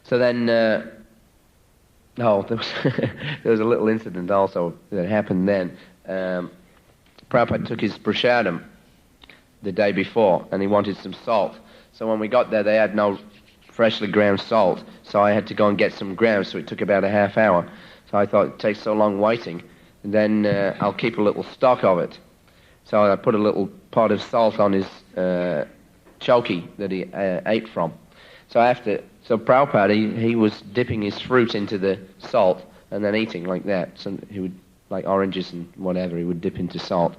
So then, there was a little incident also that happened then. Prabhupada took his prasadam the day before, and he wanted some salt. So when we got there, they had no freshly ground salt, so I had to go and get some ground, so it took about a half hour. So I thought, it takes so long waiting, and then I'll keep a little stock of it. So I put a little pot of salt on his choki that he ate from. So Prabhupada, he was dipping his fruit into the salt and then eating like that. So he would, like oranges and whatever, he would dip into salt.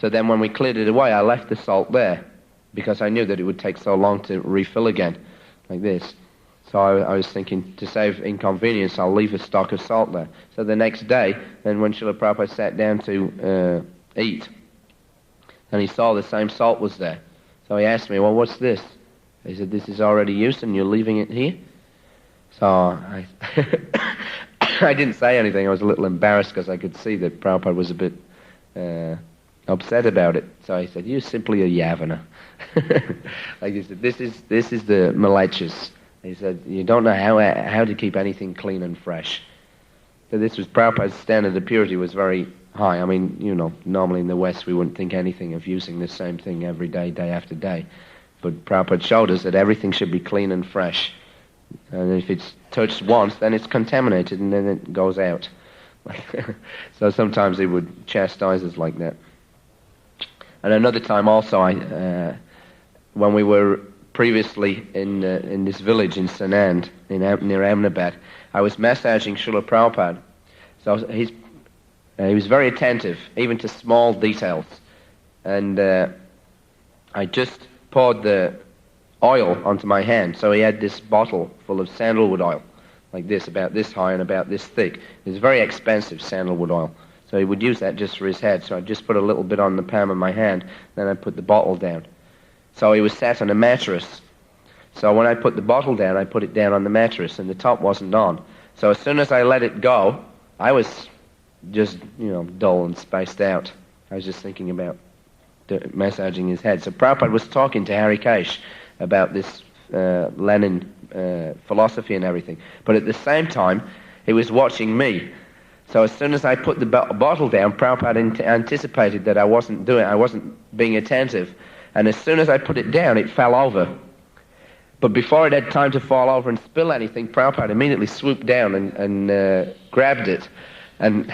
So then when we cleared it away, I left the salt there because I knew that it would take so long to refill again, like this. So I was thinking, to save inconvenience, I'll leave a stock of salt there. So the next day, then when Srila Prabhupada sat down to eat, and he saw the same salt was there. So he asked me, well, what's this? He said, this is already used and you're leaving it here? So I I didn't say anything. I was a little embarrassed because I could see that Prabhupada was a bit upset about it. So I said, you're simply a yavana. Like he said, this is the malechas. He said, you don't know how to keep anything clean and fresh. So this was Prabhupada's standard of purity was very high. I mean, normally in the West we wouldn't think anything of using the same thing every day, day after day. But Prabhupada showed us that everything should be clean and fresh. And if it's touched once, then it's contaminated and then it goes out. So sometimes he would chastise us like that. And another time also, when we were previously in this village in Sanand, near Ahmedabad, I was massaging Srila Prabhupada. So he was very attentive, even to small details. And I just poured the oil onto my hand. So he had this bottle full of sandalwood oil, like this, about this high and about this thick. It's very expensive sandalwood oil. So he would use that just for his head. So I just put a little bit on the palm of my hand, then I put the bottle down. So he was sat on a mattress. So when I put the bottle down, I put it down on the mattress, and the top wasn't on. So as soon as I let it go, I was just, dull and spaced out. I was just thinking about massaging his head. So Prabhupada was talking to Harikesh about this Lenin philosophy and everything. But at the same time, he was watching me. So as soon as I put the bottle down, Prabhupada anticipated that I wasn't being attentive. And as soon as I put it down, it fell over. But before it had time to fall over and spill anything, Prabhupada immediately swooped down and grabbed it and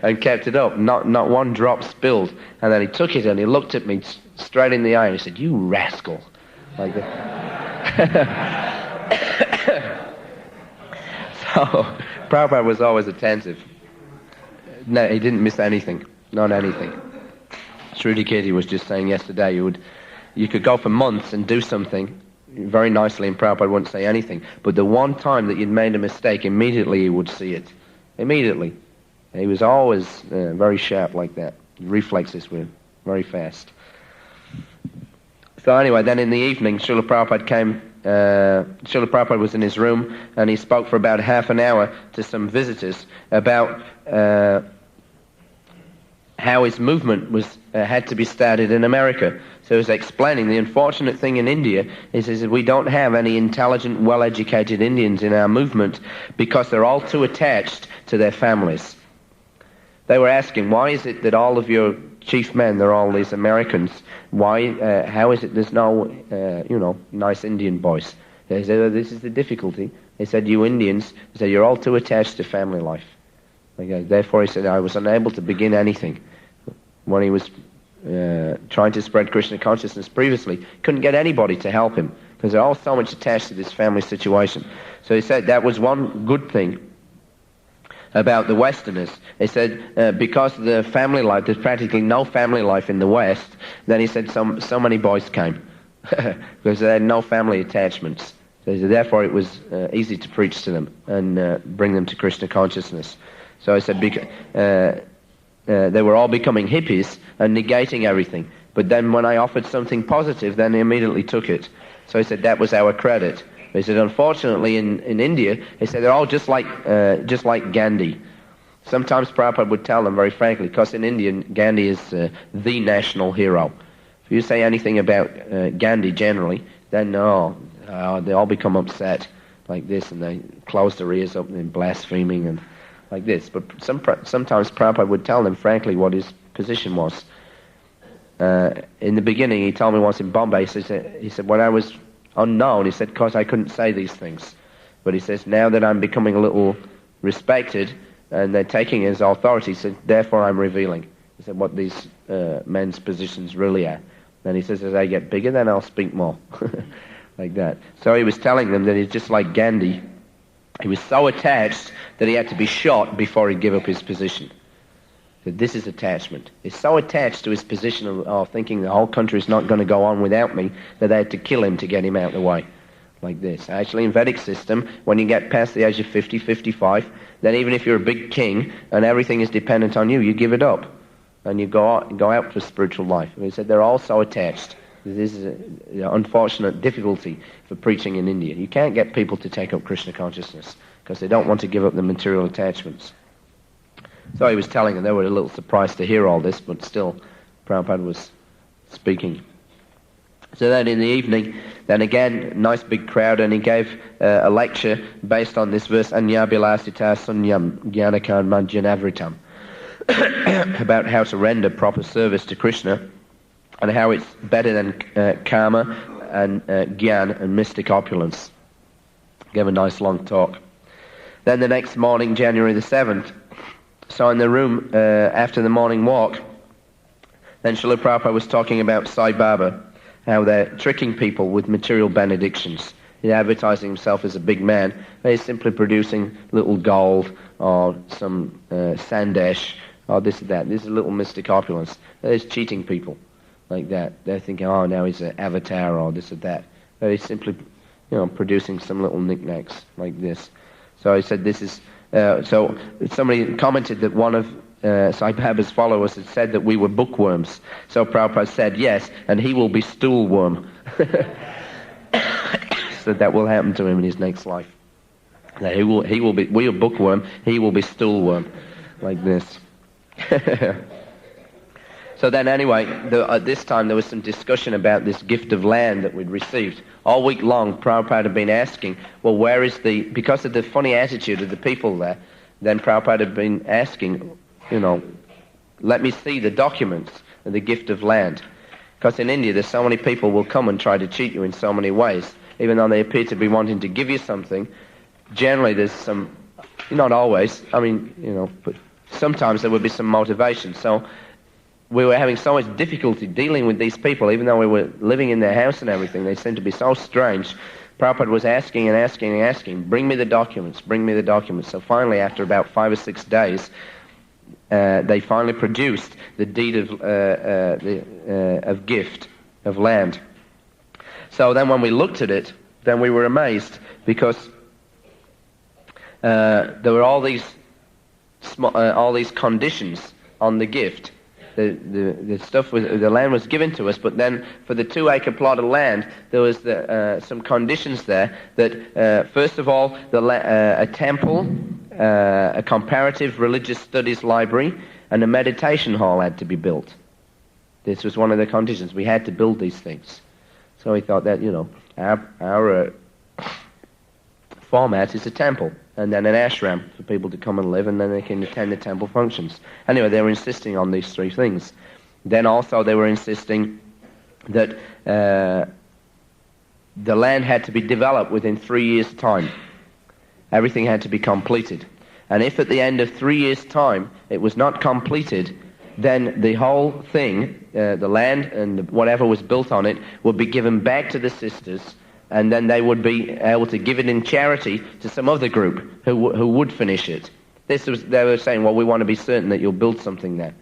and kept it up. Not one drop spilled. And then he took it and he looked at me straight in the eye and he said, "You rascal." Like that. So Prabhupada was always attentive. No, he didn't miss anything. Not anything. Sridikirti was just saying yesterday, you could go for months and do something very nicely and Prabhupada wouldn't say anything. But the one time that you'd made a mistake, immediately he would see it. Immediately. He was always very sharp like that. Reflexes were very fast. So anyway, then in the evening, Srila Prabhupada came. Srila Prabhupada was in his room and he spoke for about half an hour to some visitors about how his movement had to be started in America. So he was explaining the unfortunate thing in India is that we don't have any intelligent, well-educated Indians in our movement because they're all too attached to their families. They were asking, why is it that all of your chief men, they're all these Americans, how is it there's no, nice Indian boys? They said, oh, this is the difficulty. They said, you Indians, they said, you're all too attached to family life. Therefore, he said, I was unable to begin anything. When he was trying to spread Krishna consciousness previously, couldn't get anybody to help him because they're all so much attached to this family situation. So he said that was one good thing about the Westerners. They said because of the family life, there's practically no family life in the West, then he said so many boys came because they had no family attachments. So therefore it was easy to preach to them and bring them to Krishna consciousness. So I said they were all becoming hippies and negating everything. But then when I offered something positive, then they immediately took it. So he said that was our credit. He said, unfortunately, in India, he said they're all just like Gandhi. Sometimes Prabhupada would tell them very frankly, because in India, Gandhi is the national hero. If you say anything about Gandhi generally, then they all become upset. like this, and they closed their ears up and blaspheming and like this. But sometimes Prabhupada would tell them frankly what his position was. In the beginning, he told me once in Bombay, he said, when I was unknown, he said, because I couldn't say these things. But he says, now that I'm becoming a little respected, and they're taking it as authority, he said, therefore I'm revealing. He said, what these men's positions really are. Then he says, as I get bigger, then I'll speak more. Like that. So he was telling them that he's just like Gandhi. He was so attached that he had to be shot before he'd give up his position. That this is attachment. He's so attached to his position of thinking the whole country's not going to go on without me that they had to kill him to get him out of the way. Like this. Actually, in Vedic system, when you get past the age of 50, 55, then even if you're a big king and everything is dependent on you, you give it up. And you go out for spiritual life. And he said they're all so attached. This is an unfortunate difficulty for preaching in India. You can't get people to take up Krishna consciousness because they don't want to give up the material attachments. So he was telling them, they were a little surprised to hear all this, but still, Prabhupada was speaking. So then in the evening, then again, nice big crowd, and he gave a lecture based on this verse, Anyabilasita Sunyam Gyanakan Manjanavritam, about how to render proper service to Krishna, and how it's better than karma and gyan and mystic opulence. Gave a nice long talk. Then the next morning, January the 7th, so in the room after the morning walk, then Srila Prabhupada was talking about Sai Baba, how they're tricking people with material benedictions. He's advertising himself as a big man, but he's simply producing little gold or some sandesh or this or that. This is a little mystic opulence. He's cheating people. Like that. They're thinking, oh, now he's an avatar or this or that. But he's simply, producing some little knickknacks like this. So he said this is... so somebody commented that one of Sai Baba's followers had said that we were bookworms. So Prabhupada said, yes, and he will be stoolworm. So that will happen to him in his next life. That he will be... We are bookworm, he will be stoolworm. Like this. So then anyway, at this time there was some discussion about this gift of land that we'd received. All week long, Prabhupada had been asking, well, where is because of the funny attitude of the people there, then Prabhupada had been asking, let me see the documents of the gift of land. Because in India, there's so many people will come and try to cheat you in so many ways. Even though they appear to be wanting to give you something, generally there's some, not always, but sometimes there would be some motivation. So we were having so much difficulty dealing with these people, even though we were living in their house and everything. They seemed to be so strange. Prabhupada was asking and asking and asking, bring me the documents, bring me the documents. So finally, after about 5 or 6 days, they finally produced the deed of gift of land. So then when we looked at it, then we were amazed because there were all these conditions on the gift. The land was given to us, but then for the 2-acre plot of land, there was some conditions there that, first of all, a temple, a comparative religious studies library, and a meditation hall had to be built. This was one of the conditions. We had to build these things. So we thought that, our format is a temple, and then an ashram for people to come and live, and then they can attend the temple functions. Anyway, they were insisting on these 3 things. Then also they were insisting that the land had to be developed within 3 years' time. Everything had to be completed. And if at the end of 3 years' time it was not completed, then the whole thing, the land and whatever was built on it, would be given back to the sisters, and then they would be able to give it in charity to some other group who would finish it. They were saying, well, we want to be certain that you'll build something there.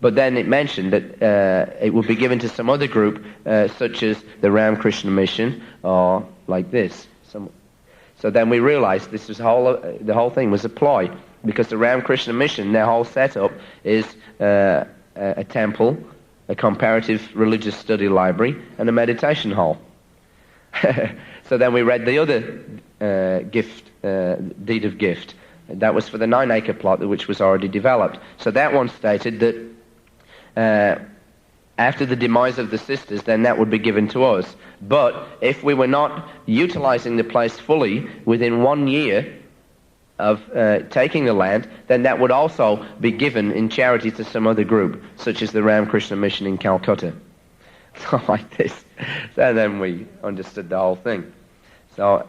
But then it mentioned that it would be given to some other group, such as the Ramakrishna Mission, or like this. So then we realized the whole thing was a ploy, because the Ramakrishna Mission, their whole setup is a temple, a comparative religious study library, and a meditation hall. So then we read the other deed of gift. That was for the 9-acre plot, which was already developed. So that one stated that after the demise of the sisters, then that would be given to us. But if we were not utilizing the place fully within 1 year of taking the land, then that would also be given in charity to some other group, such as the Ramakrishna Mission in Calcutta. So like this. So then we understood the whole thing. So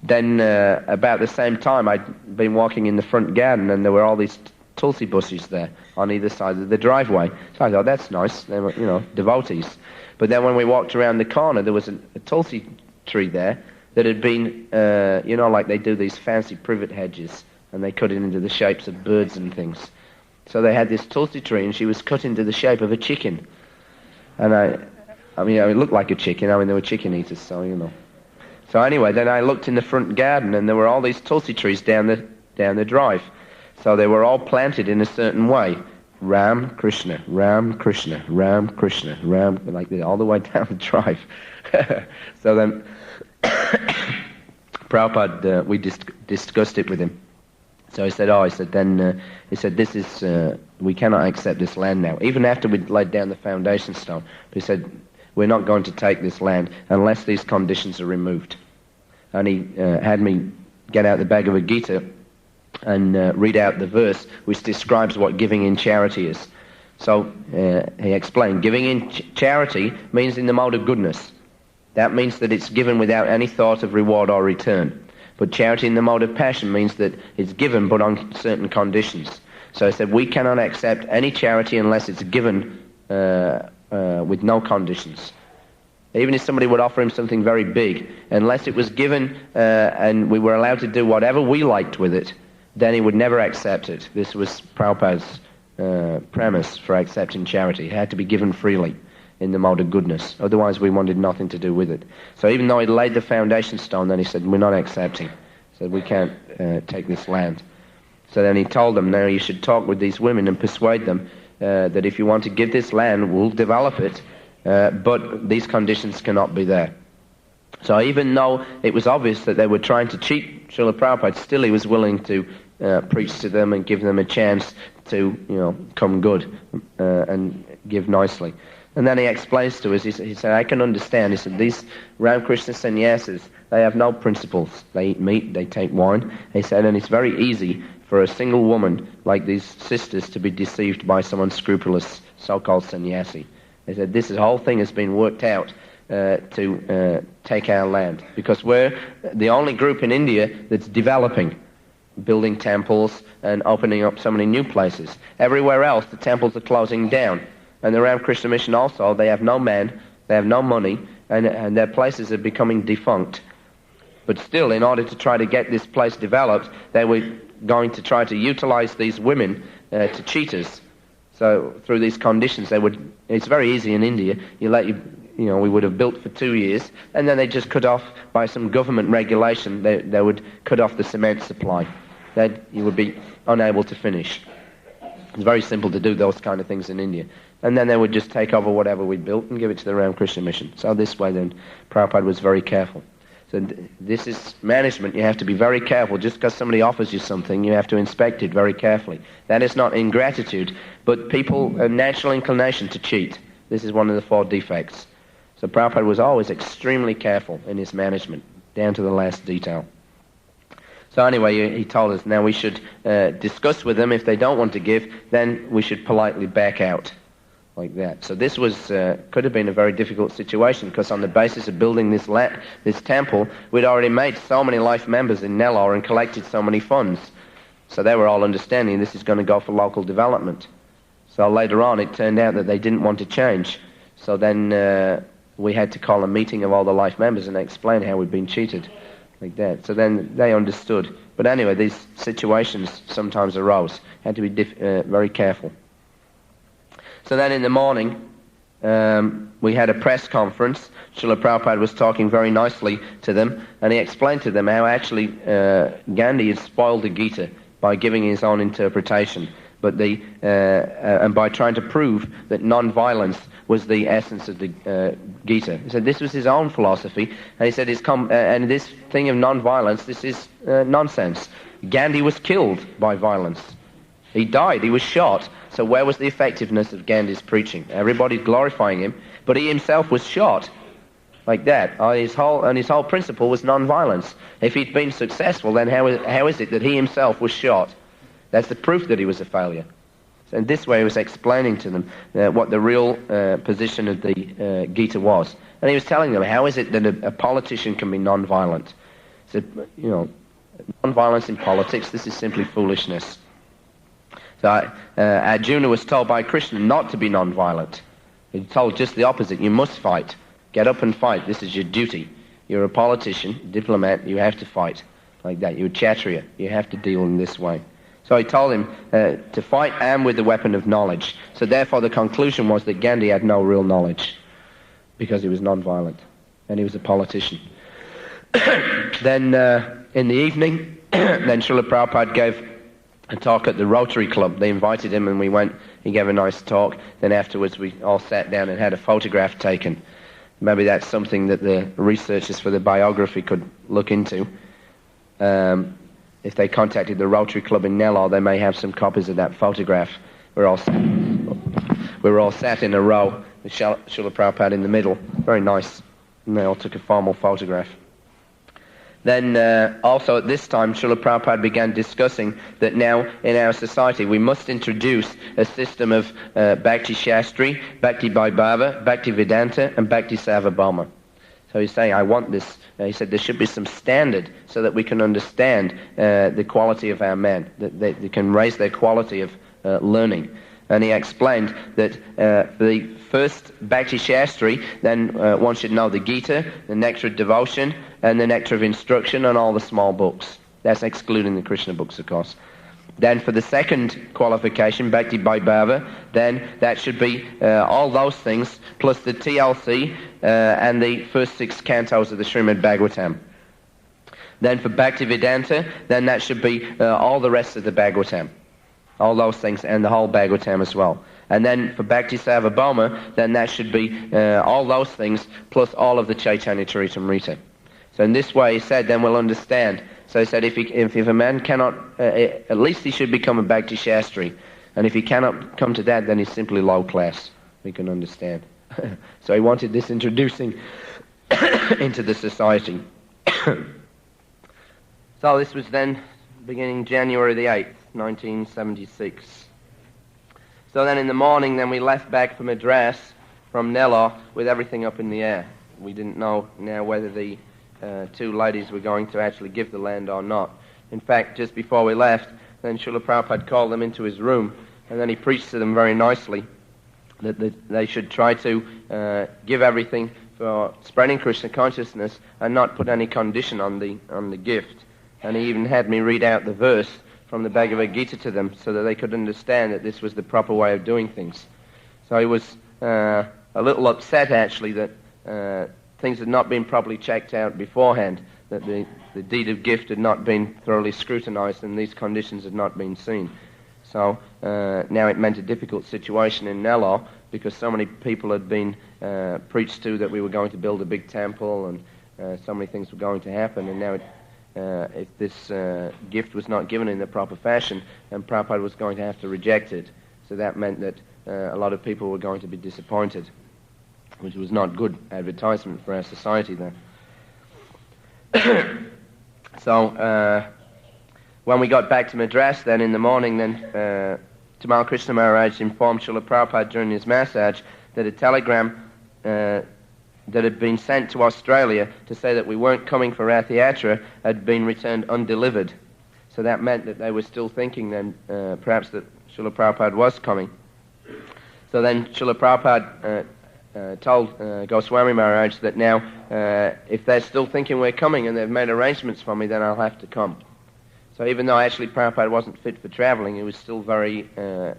then about the same time, I'd been walking in the front garden, and there were all these tulsi bushes there on either side of the driveway. So I thought, that's nice. They were, devotees. But then when we walked around the corner, there was a tulsi tree there that had been, like they do these fancy privet hedges, and they cut it into the shapes of birds and things. So they had this tulsi tree, and she was cut into the shape of a chicken. And it looked like a chicken. They were chicken eaters, so. So anyway, then I looked in the front garden, and there were all these tulsi trees down the drive. So they were all planted in a certain way. Ram, Krishna, Ram, Krishna, Ram, Krishna, Ram, like that, all the way down the drive. So then Prabhupada, we discussed it with him. So he said, this is, we cannot accept this land now. Even after we'd laid down the foundation stone, he said, we're not going to take this land unless these conditions are removed. And he had me get out the Bhagavad Gita and read out the verse which describes what giving in charity is. So he explained, giving in charity means in the mode of goodness. That means that it's given without any thought of reward or return. But charity in the mode of passion means that it's given but on certain conditions. So he said, we cannot accept any charity unless it's given with no conditions. Even if somebody would offer him something very big, unless it was given and we were allowed to do whatever we liked with it, then he would never accept it. This was Prabhupada's premise for accepting charity. It had to be given freely in the mode of goodness. Otherwise, we wanted nothing to do with it. So even though he laid the foundation stone, then he said, we're not accepting. He said, we can't take this land. So then he told them, now you should talk with these women and persuade them that if you want to give this land, we'll develop it, but these conditions cannot be there. So even though it was obvious that they were trying to cheat Srila Prabhupada, still he was willing to preach to them and give them a chance to, come good and give nicely. And then he explains to us, he said, I can understand. He said, these Ramakrishna sannyasis, they have no principles. They eat meat, they take wine. He said, and it's very easy for a single woman like these sisters to be deceived by some unscrupulous so-called sannyasi. He said, this whole thing has been worked out to take our land, because we're the only group in India that's developing, building temples and opening up so many new places. Everywhere else, the temples are closing down. And the Ramakrishna Mission also, they have no men, they have no money, and their places are becoming defunct. But still, in order to try to get this place developed, they were going to try to utilize these women to cheat us. So through these conditions, it's very easy in India. We would have built for 2 years, and then they just cut off, by some government regulation, they would cut off the cement supply. That you would be unable to finish. It's very simple to do those kind of things in India. And then they would just take over whatever we built and give it to the Ramakrishna Mission. So this way then, Prabhupada was very careful. So this is management. You have to be very careful. Just because somebody offers you something, you have to inspect it very carefully. That is not ingratitude, but people, a natural inclination to cheat. This is one of the 4 defects. So Prabhupada was always extremely careful in his management, down to the last detail. So anyway, he told us, now we should discuss with them. If they don't want to give, then we should politely back out, like that. So this could have been a very difficult situation, because on the basis of building this temple, we'd already made so many life members in Nellore and collected so many funds. So they were all understanding this is going to go for local development. So later on, it turned out that they didn't want to change. So then we had to call a meeting of all the life members and explain how we'd been cheated, like that. So then they understood. But anyway, these situations sometimes arose. Had to be very careful. So then in the morning, we had a press conference. Srila Prabhupada was talking very nicely to them, and he explained to them how actually Gandhi had spoiled the Gita by giving his own interpretation, but and by trying to prove that non-violence was the essence of the Gita. He said this was his own philosophy, and he said and this thing of non-violence, this is nonsense. Gandhi was killed by violence. He died. He was shot. So where was the effectiveness of Gandhi's preaching? Everybody's glorifying him, but he himself was shot like that. His whole principle was non-violence. If he'd been successful, then how is it that he himself was shot? That's the proof that he was a failure. So in this way, he was explaining to them what the real position of the Gita was. And he was telling them, how is it that a politician can be non-violent? He said, non-violence in politics, this is simply foolishness. So Arjuna was told by Krishna not to be non-violent. He was told just the opposite. You must fight. Get up and fight. This is your duty. You're a politician, diplomat, you have to fight like that. You're a Kshatriya. You have to deal in this way. So he told him to fight and with the weapon of knowledge. So therefore the conclusion was that Gandhi had no real knowledge because he was non-violent and he was a politician. Then in the evening, then Srila Prabhupada gave a talk at the Rotary Club. They invited him and we went. He gave a nice talk. Then afterwards we all sat down and had a photograph taken. Maybe that's something that the researchers for the biography could look into. If they contacted the Rotary Club in Nellore, they may have some copies of that photograph. We were all sat in a row with Srila Prabhupada in the middle. Very nice. And they all took a formal photograph. Then also at this time, Srila Prabhupada began discussing that now in our society we must introduce a system of Bhakti Shastri, Bhakti Vaibhava, Bhakti Vedanta, and Bhakti Sarvabhauma. So he's saying, I want this. He said there should be some standard so that we can understand the quality of our men, that they can raise their quality of learning. And he explained that for the first Bhakti Shastri, then one should know the Gita, the Nectar of Devotion, and the Nectar of Instruction, and all the small books. That's excluding the Krishna books, of course. Then for the second qualification, Bhakti Vaibhava, then that should be all those things, plus the TLC and the first 6 cantos of the Srimad Bhagavatam. Then for Bhakti Vedanta, then that should be all the rest of the Bhagavatam. All those things, and the whole Bhagavatam as well. And then for Bhakti Sarvabhauma, then that should be all those things, plus all of the Chaitanya Charitamrita. So in this way, he said, then we'll understand. So he said, if a man cannot, at least he should become a Bhakti Shastri. And if he cannot come to that, then he's simply low class. We can understand. So he wanted this introducing into the society. So this was then beginning January the 8th, 1976. So then in the morning, then we left back from Madras, from Nellore, with everything up in the air. We didn't know now whether the 2 ladies were going to actually give the land or not. In fact, just before we left, then Srila Prabhupada called them into his room, and then he preached to them very nicely that they should try to give everything for spreading Krishna consciousness and not put any condition on the gift. And he even had me read out the verse from the Bhagavad Gita to them so that they could understand that this was the proper way of doing things. So he was a little upset, actually, that things had not been properly checked out beforehand, that the deed of gift had not been thoroughly scrutinized and these conditions had not been seen. So now it meant a difficult situation in Nellore because so many people had been preached to that we were going to build a big temple and so many things were going to happen, and now if this gift was not given in the proper fashion, then Prabhupada was going to have to reject it. So that meant that a lot of people were going to be disappointed, which was not good advertisement for our society then. So when we got back to Madras then in the morning, then Tamal Krishna Maharaj informed Srila Prabhupada during his massage that a telegram that had been sent to Australia to say that we weren't coming for Rath Yatra had been returned undelivered. So that meant that they were still thinking then perhaps that Srila Prabhupada was coming. So then Srila Prabhupada told Goswami Maharaj that now if they're still thinking we're coming and they've made arrangements for me, then I'll have to come. So even though actually Prabhupada wasn't fit for traveling, he was still very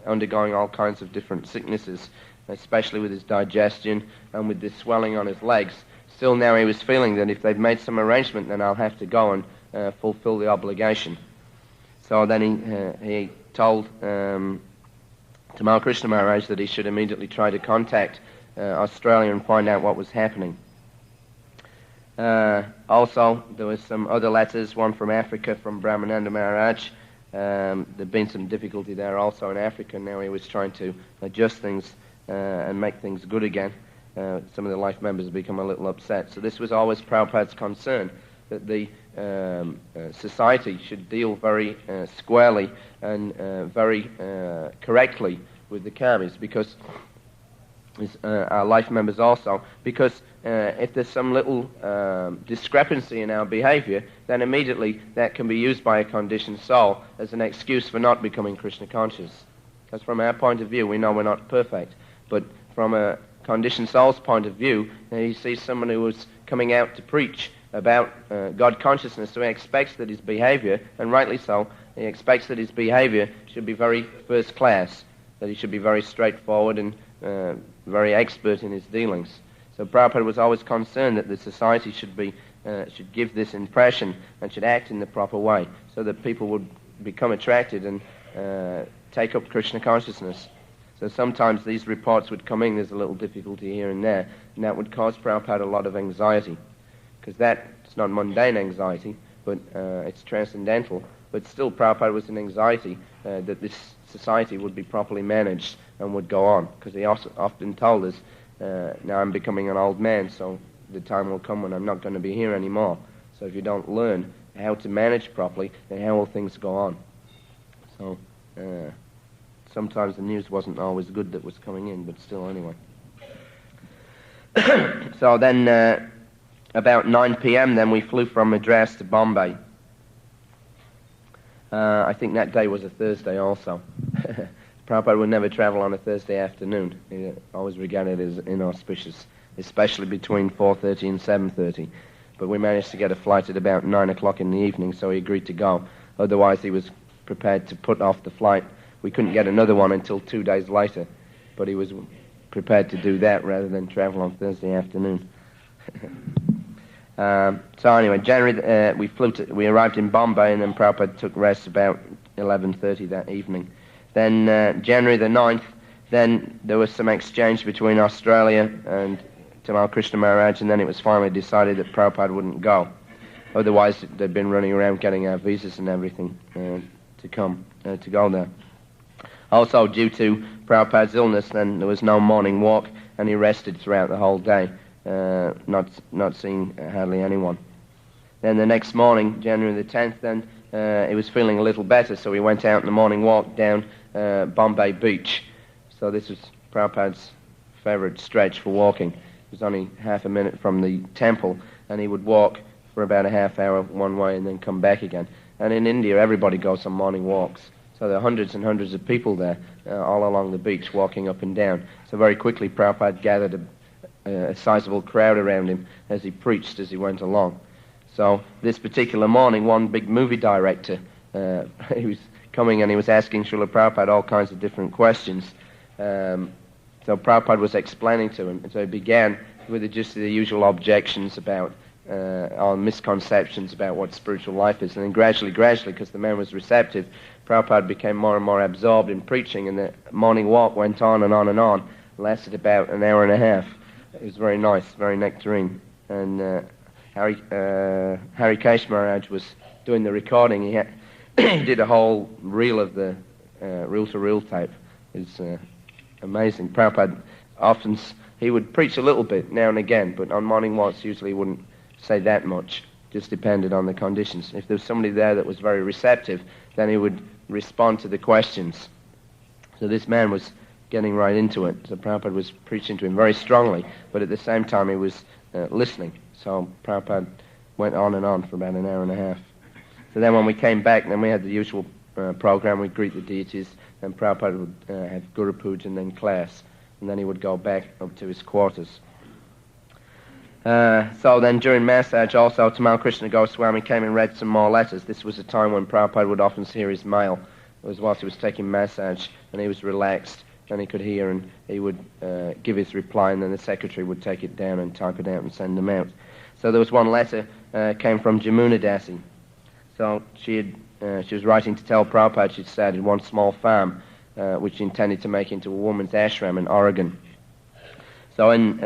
undergoing all kinds of different sicknesses, especially with his digestion and with this swelling on his legs. Still now he was feeling that if they've made some arrangement, then I'll have to go and fulfill the obligation. So then he told Tamal Krishna Maharaj that he should immediately try to contact Australia and find out what was happening. Also, there was some other letters, one from Africa from Brahmananda Maharaj, There'd been some difficulty there also in Africa. Now he was trying to adjust things and make things good again. Some of the life members had become a little upset. So this was always Prabhupada's concern, that the society should deal very squarely and very correctly with the karmis, because our life members also, because if there's some little discrepancy in our behavior, then immediately that can be used by a conditioned soul as an excuse for not becoming Krishna conscious. Because from our point of view, we know we're not perfect, but from a conditioned soul's point of view, he sees someone who is coming out to preach about God consciousness, so he expects that his behavior, and rightly so, he expects that his behavior should be very first class, that he should be very straightforward and very expert in his dealings. So Prabhupada was always concerned that the society should give this impression and should act in the proper way, so that people would become attracted and take up Krishna consciousness. So sometimes these reports would come in, there's a little difficulty here and there, and that would cause Prabhupada a lot of anxiety, because that's not mundane anxiety, but it's transcendental. But still Prabhupada was in anxiety that this society would be properly managed and would go on, because he also often told us, now I'm becoming an old man, so the time will come when I'm not going to be here anymore. So if you don't learn how to manage properly, then how will things go on? So sometimes the news wasn't always good that was coming in, but still anyway. So then about 9 p.m. then we flew from Madras to Bombay. I think that day was a Thursday also. Prabhupada would never travel on a Thursday afternoon. He always regarded it as inauspicious, especially between 4:30 and 7:30. But we managed to get a flight at about 9 o'clock in the evening, so he agreed to go. Otherwise, he was prepared to put off the flight. We couldn't get another one until 2 days later, but he was prepared to do that rather than travel on Thursday afternoon. So anyway, January we arrived in Bombay, and then Prabhupada took rest about 11:30 that evening. Then January the 9th, then there was some exchange between Australia and Tamal Krishna Maharaj, and then it was finally decided that Prabhupada wouldn't go. Otherwise, they'd been running around getting our visas and everything to go there. Also, due to Prabhupada's illness, then there was no morning walk, and he rested throughout the whole day, not seeing hardly anyone. Then the next morning, January the 10th, then he was feeling a little better, so we went out on the morning walk down Bombay Beach. So this was Prabhupada's favorite stretch for walking. It was only half a minute from the temple, and he would walk for about a half hour one way and then come back again. And in India, everybody goes on morning walks. So there are hundreds and hundreds of people there, all along the beach, walking up and down. So very quickly, Prabhupada gathered a sizable crowd around him as he preached as he went along. So this particular morning, one big movie director, he was coming and he was asking Srila Prabhupada all kinds of different questions. So Prabhupada was explaining to him. And so he began with just the usual objections about or misconceptions about what spiritual life is. And then gradually, because the man was receptive, Prabhupada became more and more absorbed in preaching, and the morning walk went on and on and on. It lasted about an hour and a half. It was very nice, very nectarine. And Harikesh Maharaj was doing the recording. He did a whole reel of the reel-to-reel tape. It's amazing. Prabhupada often, he would preach a little bit now and again, but on morning walks usually he wouldn't say that much. Just depended on the conditions. If there was somebody there that was very receptive, then he would respond to the questions. So this man was getting right into it. So Prabhupada was preaching to him very strongly, but at the same time he was listening. So Prabhupada went on and on for about an hour and a half. So then when we came back, then we had the usual program. We'd greet the deities, then Prabhupada would have Guru Puja and then class, and then he would go back up to his quarters. So then during massage also, Tamal Krishna Goswami came and read some more letters. This was a time when Prabhupada would often hear his mail. It was whilst he was taking massage, and he was relaxed, and he could hear, and he would give his reply, and then the secretary would take it down and type it out and send them out. So there was one letter came from Jamuna Dasi. So she was writing to tell Prabhupada she'd started one small farm, which she intended to make into a woman's ashram in Oregon. So in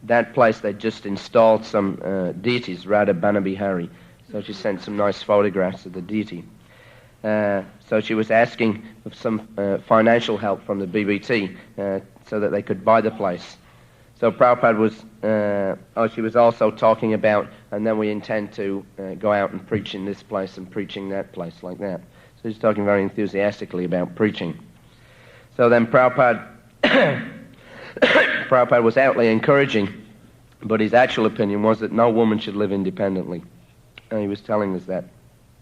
that place, they just installed some deities, Radha Banabihari. So she sent some nice photographs of the deity. So she was asking for some financial help from the BBT so that they could buy the place. So Prabhupada was, she was also talking about, and then we intend to go out and preach in this place and preaching that place, like that. So he's talking very enthusiastically about preaching. So then Prabhupada was outly encouraging, but his actual opinion was that no woman should live independently. And he was telling us that.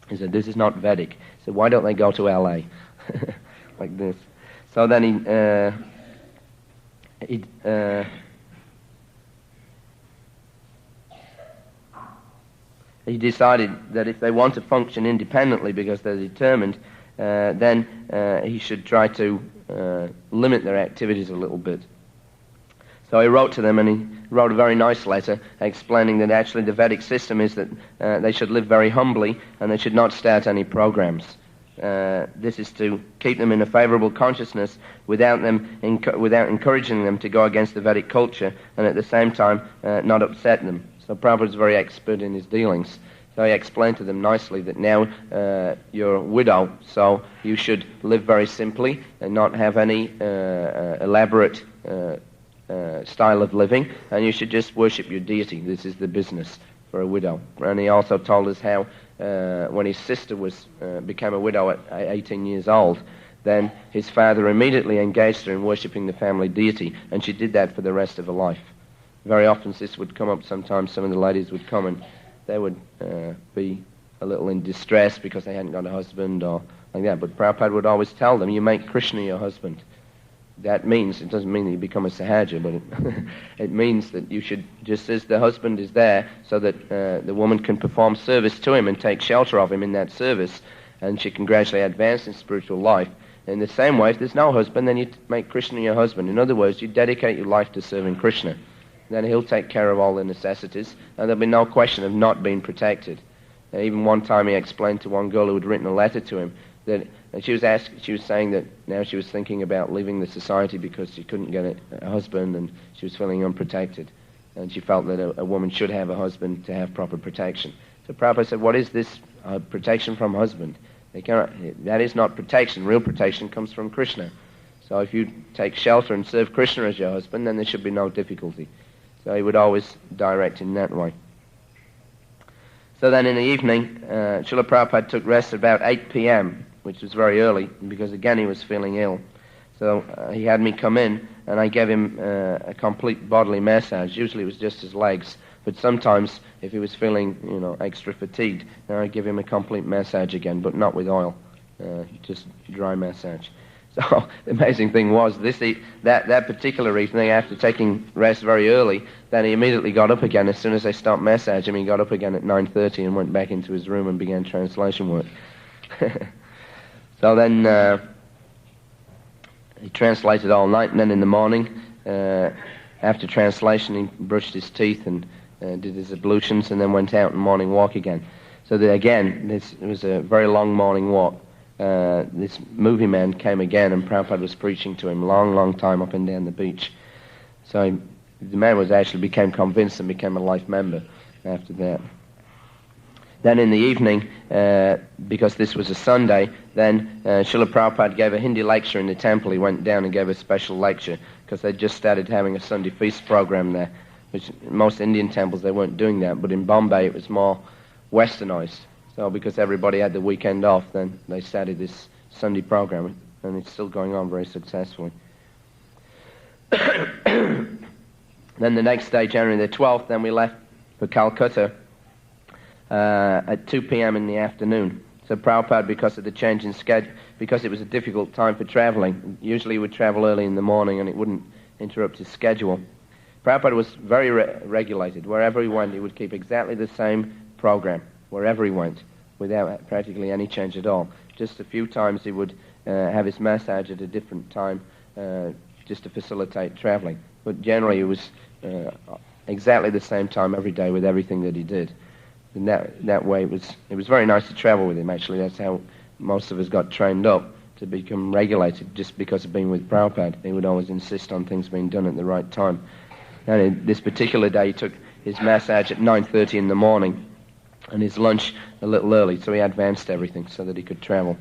He said, this is not Vedic. He said, why don't they go to L.A.? Like this. So then he decided that if they want to function independently because they're determined, then he should try to limit their activities a little bit. So he wrote to them, and he wrote a very nice letter explaining that actually the Vedic system is that they should live very humbly and they should not start any programs. This is to keep them in a favorable consciousness without encouraging them to go against the Vedic culture, and at the same time not upset them. So Prabhupada is very expert in his dealings. So he explained to them nicely that now you're a widow, so you should live very simply and not have any elaborate style of living, and you should just worship your deity. This is the business for a widow. And he also told us how when his sister became a widow at 18 years old, then his father immediately engaged her in worshipping the family deity, and she did that for the rest of her life. Very often this would come up sometimes. Some of the ladies would come and they would be a little in distress because they hadn't got a husband or like that. But Prabhupada would always tell them, you make Krishna your husband. That means, it doesn't mean that you become a sahaja, but it means that you should, just as the husband is there so that the woman can perform service to him and take shelter of him in that service, and she can gradually advance in spiritual life. In the same way, if there's no husband, then you make Krishna your husband. In other words, you dedicate your life to serving Krishna. Then he'll take care of all the necessities, and there'll be no question of not being protected. Even one time he explained to one girl who had written a letter to him that she was saying that now she was thinking about leaving the society because she couldn't get a husband and she was feeling unprotected. And she felt that a woman should have a husband to have proper protection. So Prabhupada said, what is this protection from husband? That is not protection. Real protection comes from Krishna. So if you take shelter and serve Krishna as your husband, then there should be no difficulty. So he would always direct in that way. So then in the evening, Srila Prabhupada took rest at about 8 p.m., which was very early, because again he was feeling ill. So he had me come in, and I gave him a complete bodily massage. Usually it was just his legs, but sometimes if he was feeling, extra fatigued, then I'd give him a complete massage again, but not with oil, just dry massage. So the amazing thing was, that particular evening, after taking rest very early, then he immediately got up again. As soon as I stopped massaging him, he got up again at 9:30 and went back into his room and began translation work. So then he translated all night, and then in the morning, after translation, he brushed his teeth and did his ablutions, and then went out and morning walk again. So it was a very long morning walk. This movie man came again, and Prabhupada was preaching to him long time up and down the beach. So the man became convinced and became a life member after that. Then in the evening, because this was a Sunday, then Srila Prabhupada gave a Hindi lecture in the temple. He went down and gave a special lecture because they just started having a Sunday feast program there, which most Indian temples, they weren't doing that, but in Bombay it was more westernized. So because everybody had the weekend off, then they started this Sunday program, and it's still going on very successfully. Then the next day, January the 12th, then we left for Calcutta at 2 p.m. in the afternoon. So Prabhupada, because of the change in schedule, because it was a difficult time for traveling, usually he would travel early in the morning and it wouldn't interrupt his schedule. Prabhupada was very regulated. Wherever he went, he would keep exactly the same program, wherever he went, without practically any change at all. Just a few times he would have his massage at a different time just to facilitate traveling. But generally it was exactly the same time every day with everything that he did. And that way it was very nice to travel with him, actually. That's how most of us got trained up to become regulated, just because of being with Prabhupada. He would always insist on things being done at the right time. And this particular day he took his massage at 9:30 in the morning and his lunch a little early, so he advanced everything so that he could travel.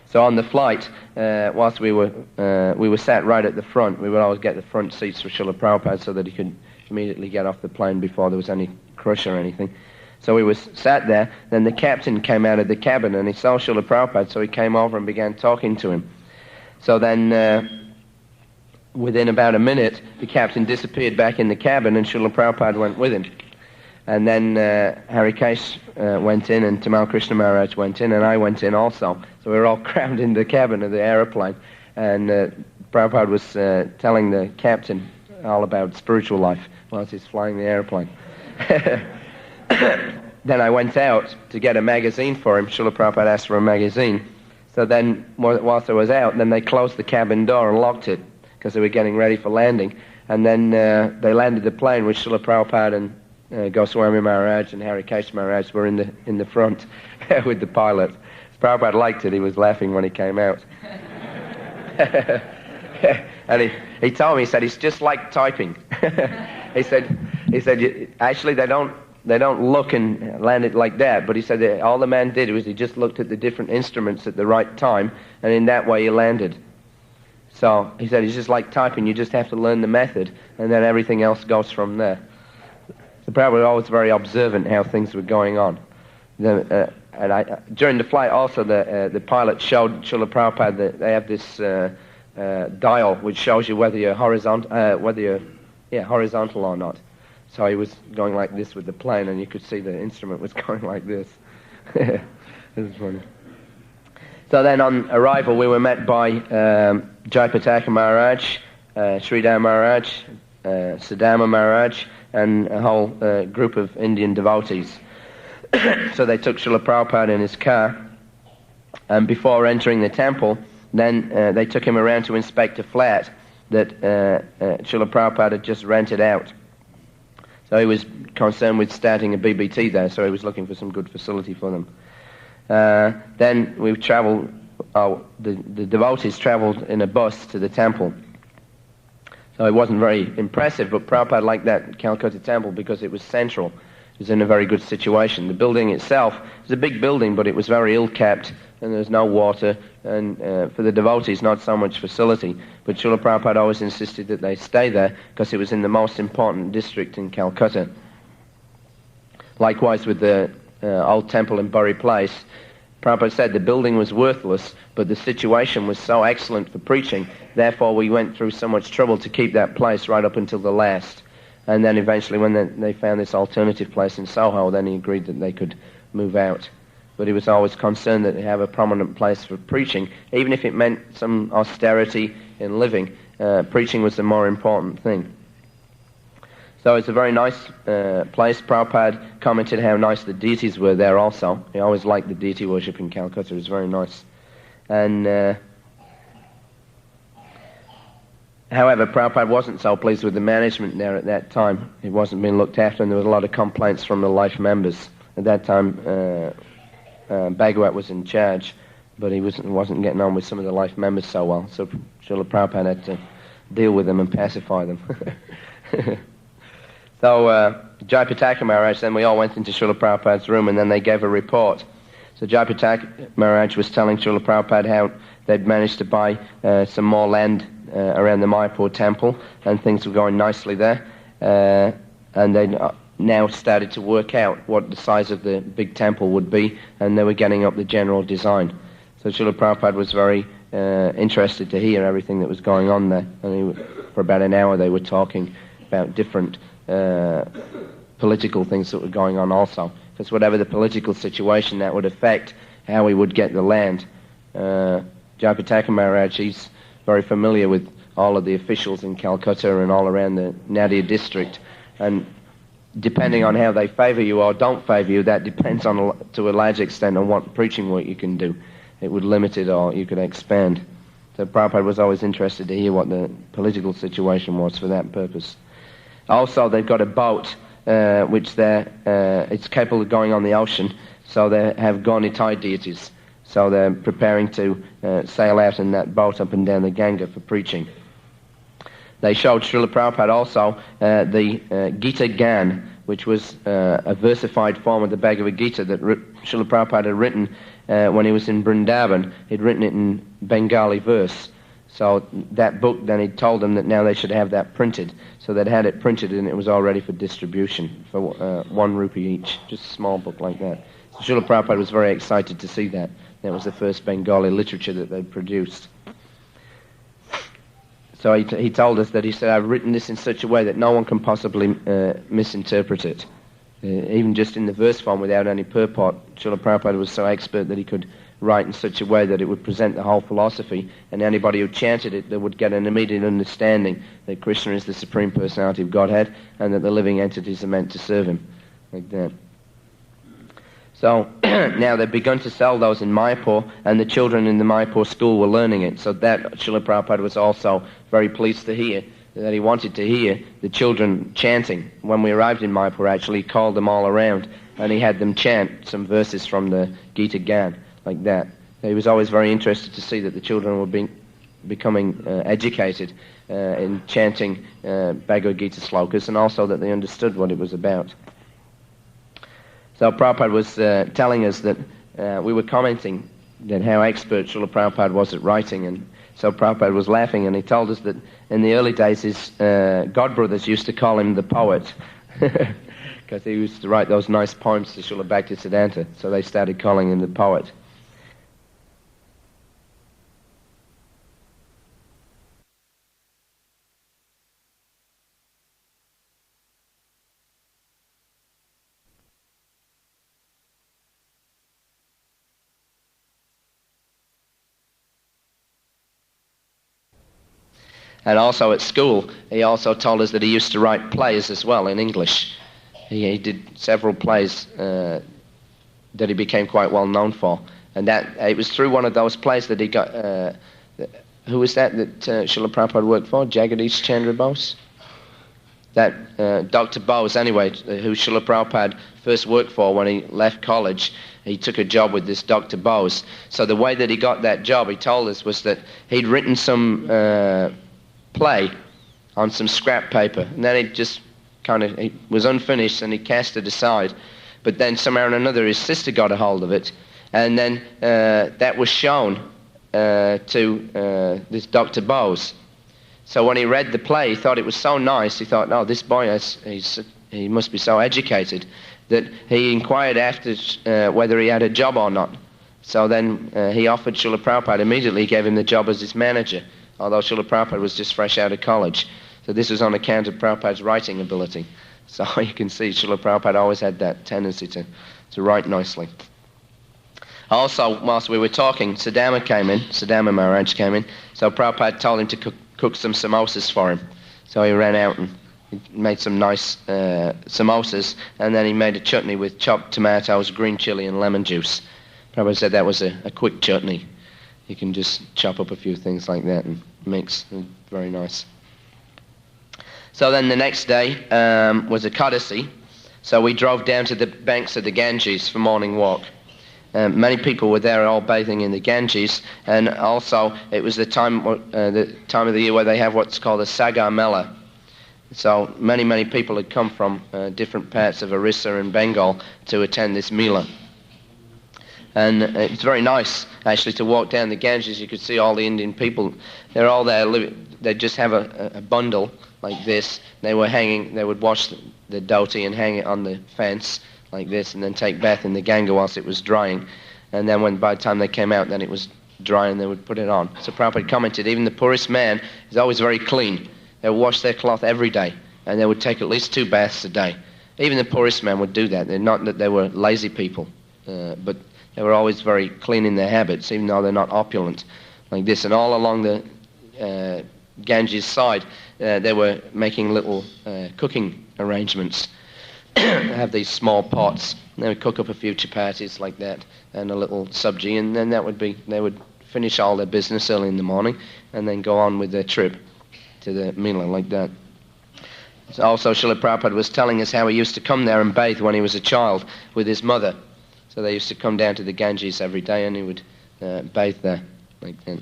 So on the flight, whilst we were sat right at the front, we would always get the front seats for Srila Prabhupada so that he could immediately get off the plane before there was any crush or anything. So we were sat there, then the captain came out of the cabin and he saw Srila Prabhupada, so he came over and began talking to him. So then, within about a minute, the captain disappeared back in the cabin and Srila Prabhupada went with him. And then Harikesh went in and Tamal Krishna Maharaj went in and I went in also. So we were all crammed in the cabin of the aeroplane. And Prabhupada was telling the captain all about spiritual life whilst he's flying the aeroplane. Then I went out to get a magazine for him. Srila Prabhupada asked for a magazine. So then, whilst I was out, then they closed the cabin door and locked it because they were getting ready for landing. And then they landed the plane with Srila Prabhupada and Goswami Maharaj and Harikesh Maharaj were in the front with the pilot. Prabhupada liked it. He was laughing when he came out. And he told me, he said, it's just like typing. he said, actually they don't look and land it like that, but he said that all the man did was he just looked at the different instruments at the right time, and in that way he landed. So he said it's just like typing, you just have to learn the method, and then everything else goes from there. So Prabhupada was always very observant how things were going on. During the flight also, the pilot showed Srila Prabhupada that they have this dial which shows you whether you're horizontal or not. So he was going like this with the plane, and you could see the instrument was going like this. This is funny. So then on arrival, we were met by Jayapataka Maharaj, Sridhar Maharaj, Siddhama Maharaj, and a whole group of Indian devotees. So they took Srila Prabhupada in his car, and before entering the temple, then they took him around to inspect a flat that Srila Prabhupada had just rented out. So he was concerned with starting a BBT there, so he was looking for some good facility for them. Then we travelled, the devotees travelled in a bus to the temple. So it wasn't very impressive, but Prabhupada liked that Calcutta temple because it was central. It was in a very good situation. The building itself was a big building, but it was very ill-kept, and there was no water, and for the devotees, not so much facility. But Srila Prabhupada always insisted that they stay there because it was in the most important district in Calcutta. Likewise with the old temple in Bury Place, Prabhupada said the building was worthless, but the situation was so excellent for preaching, therefore we went through so much trouble to keep that place right up until the last. And then eventually when they found this alternative place in Soho, then he agreed that they could move out. But he was always concerned that they have a prominent place for preaching. Even if it meant some austerity in living, preaching was the more important thing. So it's a very nice place. Prabhupada commented how nice the deities were there also. He always liked the deity worship in Calcutta. It was very nice. And however, Prabhupada wasn't so pleased with the management there at that time. It wasn't being looked after, and there was a lot of complaints from the life members. At that time, Bhagwat was in charge, but he wasn't getting on with some of the life members so well. So Srila Prabhupada had to deal with them and pacify them. So Jayapataka Maharaj, then we all went into Srila Prabhupada's room, and then they gave a report. So Jayapataka Maharaj was telling Srila Prabhupada how they'd managed to buy some more land around the Mayapur temple, and things were going nicely there. And they'd now started to work out what the size of the big temple would be, and they were getting up the general design. So Srila Prabhupada was very interested to hear everything that was going on there. And for about an hour they were talking about different political things that were going on also. Because whatever the political situation, that would affect how we would get the land. Jayapataka Maharaj, he's very familiar with all of the officials in Calcutta and all around the Nadia district. And depending on how they favour you or don't favour you, that depends on, to a large extent, on what preaching work you can do. It would limit it, or you could expand. So Prabhupada was always interested to hear what the political situation was for that purpose. Also, they've got a boat which it's capable of going on the ocean, so they have Gaunitai deities. So they're preparing to sail out in that boat up and down the Ganga for preaching. They showed Srila Prabhupada also the Gita Gan, which was a versified form of the Bhagavad Gita that Srila Prabhupada had written when he was in Vrindavan, he'd written it in Bengali verse. So that book, then he told them that now they should have that printed. So they'd had it printed and it was all ready for distribution for 1 rupee each, just a small book like that. So Srila Prabhupada was very excited to see that. That was the first Bengali literature that they'd produced. So he told us that he said, I've written this in such a way that no one can possibly misinterpret it. Even just in the verse form without any purport, Srila Prabhupada was so expert that he could write in such a way that it would present the whole philosophy, and anybody who chanted it, they would get an immediate understanding that Krishna is the Supreme Personality of Godhead and that the living entities are meant to serve him, like that. So now they've begun to sell those in Mayapur, and the children in the Mayapur school were learning it. So that Srila Prabhupada was also very pleased to hear, that he wanted to hear the children chanting. When we arrived in Mayapur, actually, he called them all around, and he had them chant some verses from the Gita Gan, like that. He was always very interested to see that the children were becoming educated in chanting Bhagavad Gita slokas, and also that they understood what it was about. So Prabhupada was telling us that we were commenting that how expert Srila Prabhupada was at writing, and so Prabhupada was laughing, and he told us that in the early days his godbrothers used to call him the poet because he used to write those nice poems to Srila Bhaktisiddhanta, so they started calling him the poet. And also at school, he also told us that he used to write plays as well in English. He did several plays that he became quite well known for. And that it was through one of those plays that he got... who was that Srila Prabhupada worked for? Jagadish Chandra Bose? That Dr. Bose, anyway, who Srila Prabhupada first worked for when he left college, he took a job with this Dr. Bose. So the way that he got that job, he told us, was that he'd written some... play on some scrap paper, and then it just it was unfinished and he cast it aside, but then somehow or another his sister got a hold of it, and then that was shown to this Dr. Bose. So when he read the play, he thought it was so nice, he thought, this boy, he must be so educated, that he inquired after whether he had a job or not. So then he offered Srila Prabhupada, immediately gave him the job as his manager, although Srila Prabhupada was just fresh out of college. So this was on account of Prabhupada's writing ability. So you can see Srila Prabhupada always had that tendency to write nicely. Also, whilst we were talking, Siddhama Maharaj came in, so Prabhupada told him to cook some samosas for him. So he ran out and he made some nice samosas, and then he made a chutney with chopped tomatoes, green chili, and lemon juice. Prabhupada said that was a quick chutney. You can just chop up a few things like that and mix. Very nice. So then the next day was Ekadasi. So we drove down to the banks of the Ganges for morning walk. Many people were there all bathing in the Ganges, and also it was the time of the year where they have what's called a Sagar Mela. So many people had come from different parts of Orissa and Bengal to attend this Mela. And it's very nice, actually, to walk down the Ganges. You could see all the Indian people. They're all there. They just have a bundle like this. They would wash the dhoti and hang it on the fence like this, and then take bath in the Ganga whilst it was drying. And then by the time they came out, then it was dry, and they would put it on. So Prabhupada commented, even the poorest man is always very clean. They would wash their cloth every day, and they would take at least 2 baths a day. Even the poorest man would do that. They're not that they were lazy people, but they were always very clean in their habits, even though they're not opulent, like this. And all along the Ganges side, they were making little cooking arrangements. They have these small pots. They would cook up a few chapatis like that, and a little sabji, and then they would finish all their business early in the morning, and then go on with their trip to the Mela like that. So also, Srila Prabhupada was telling us how he used to come there and bathe when he was a child with his mother. So they used to come down to the Ganges every day, and he would bathe there like that.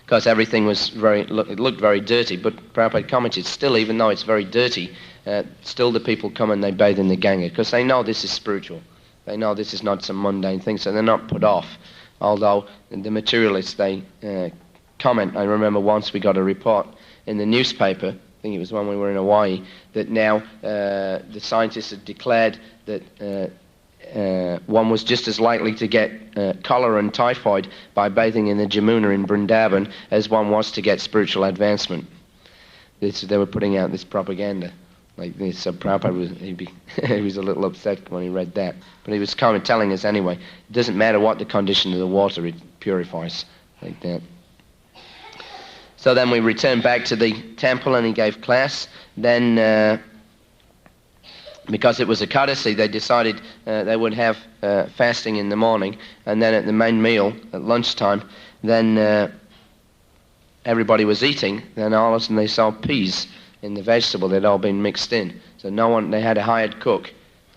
Because everything was it looked very dirty, but Prabhupada commented, still, even though it's very dirty, still the people come and they bathe in the Ganga, because they know this is spiritual. They know this is not some mundane thing, so they're not put off. Although the materialists, they comment. I remember once we got a report in the newspaper, I think it was when we were in Hawaii, that now the scientists had declared that one was just as likely to get cholera and typhoid by bathing in the Jamuna in Vrindavan as one was to get spiritual advancement. They were putting out this propaganda like this. So Prabhupada he was a little upset when he read that. But he was kind of telling us anyway, it doesn't matter what the condition of the water, it purifies like that. So then we returned back to the temple and he gave class. Then because it was a Ekadasi, they decided they would have fasting in the morning, and then at the main meal at lunchtime, then everybody was eating, then all of a sudden they saw peas in the vegetable. They'd all been mixed in. So they had a hired cook.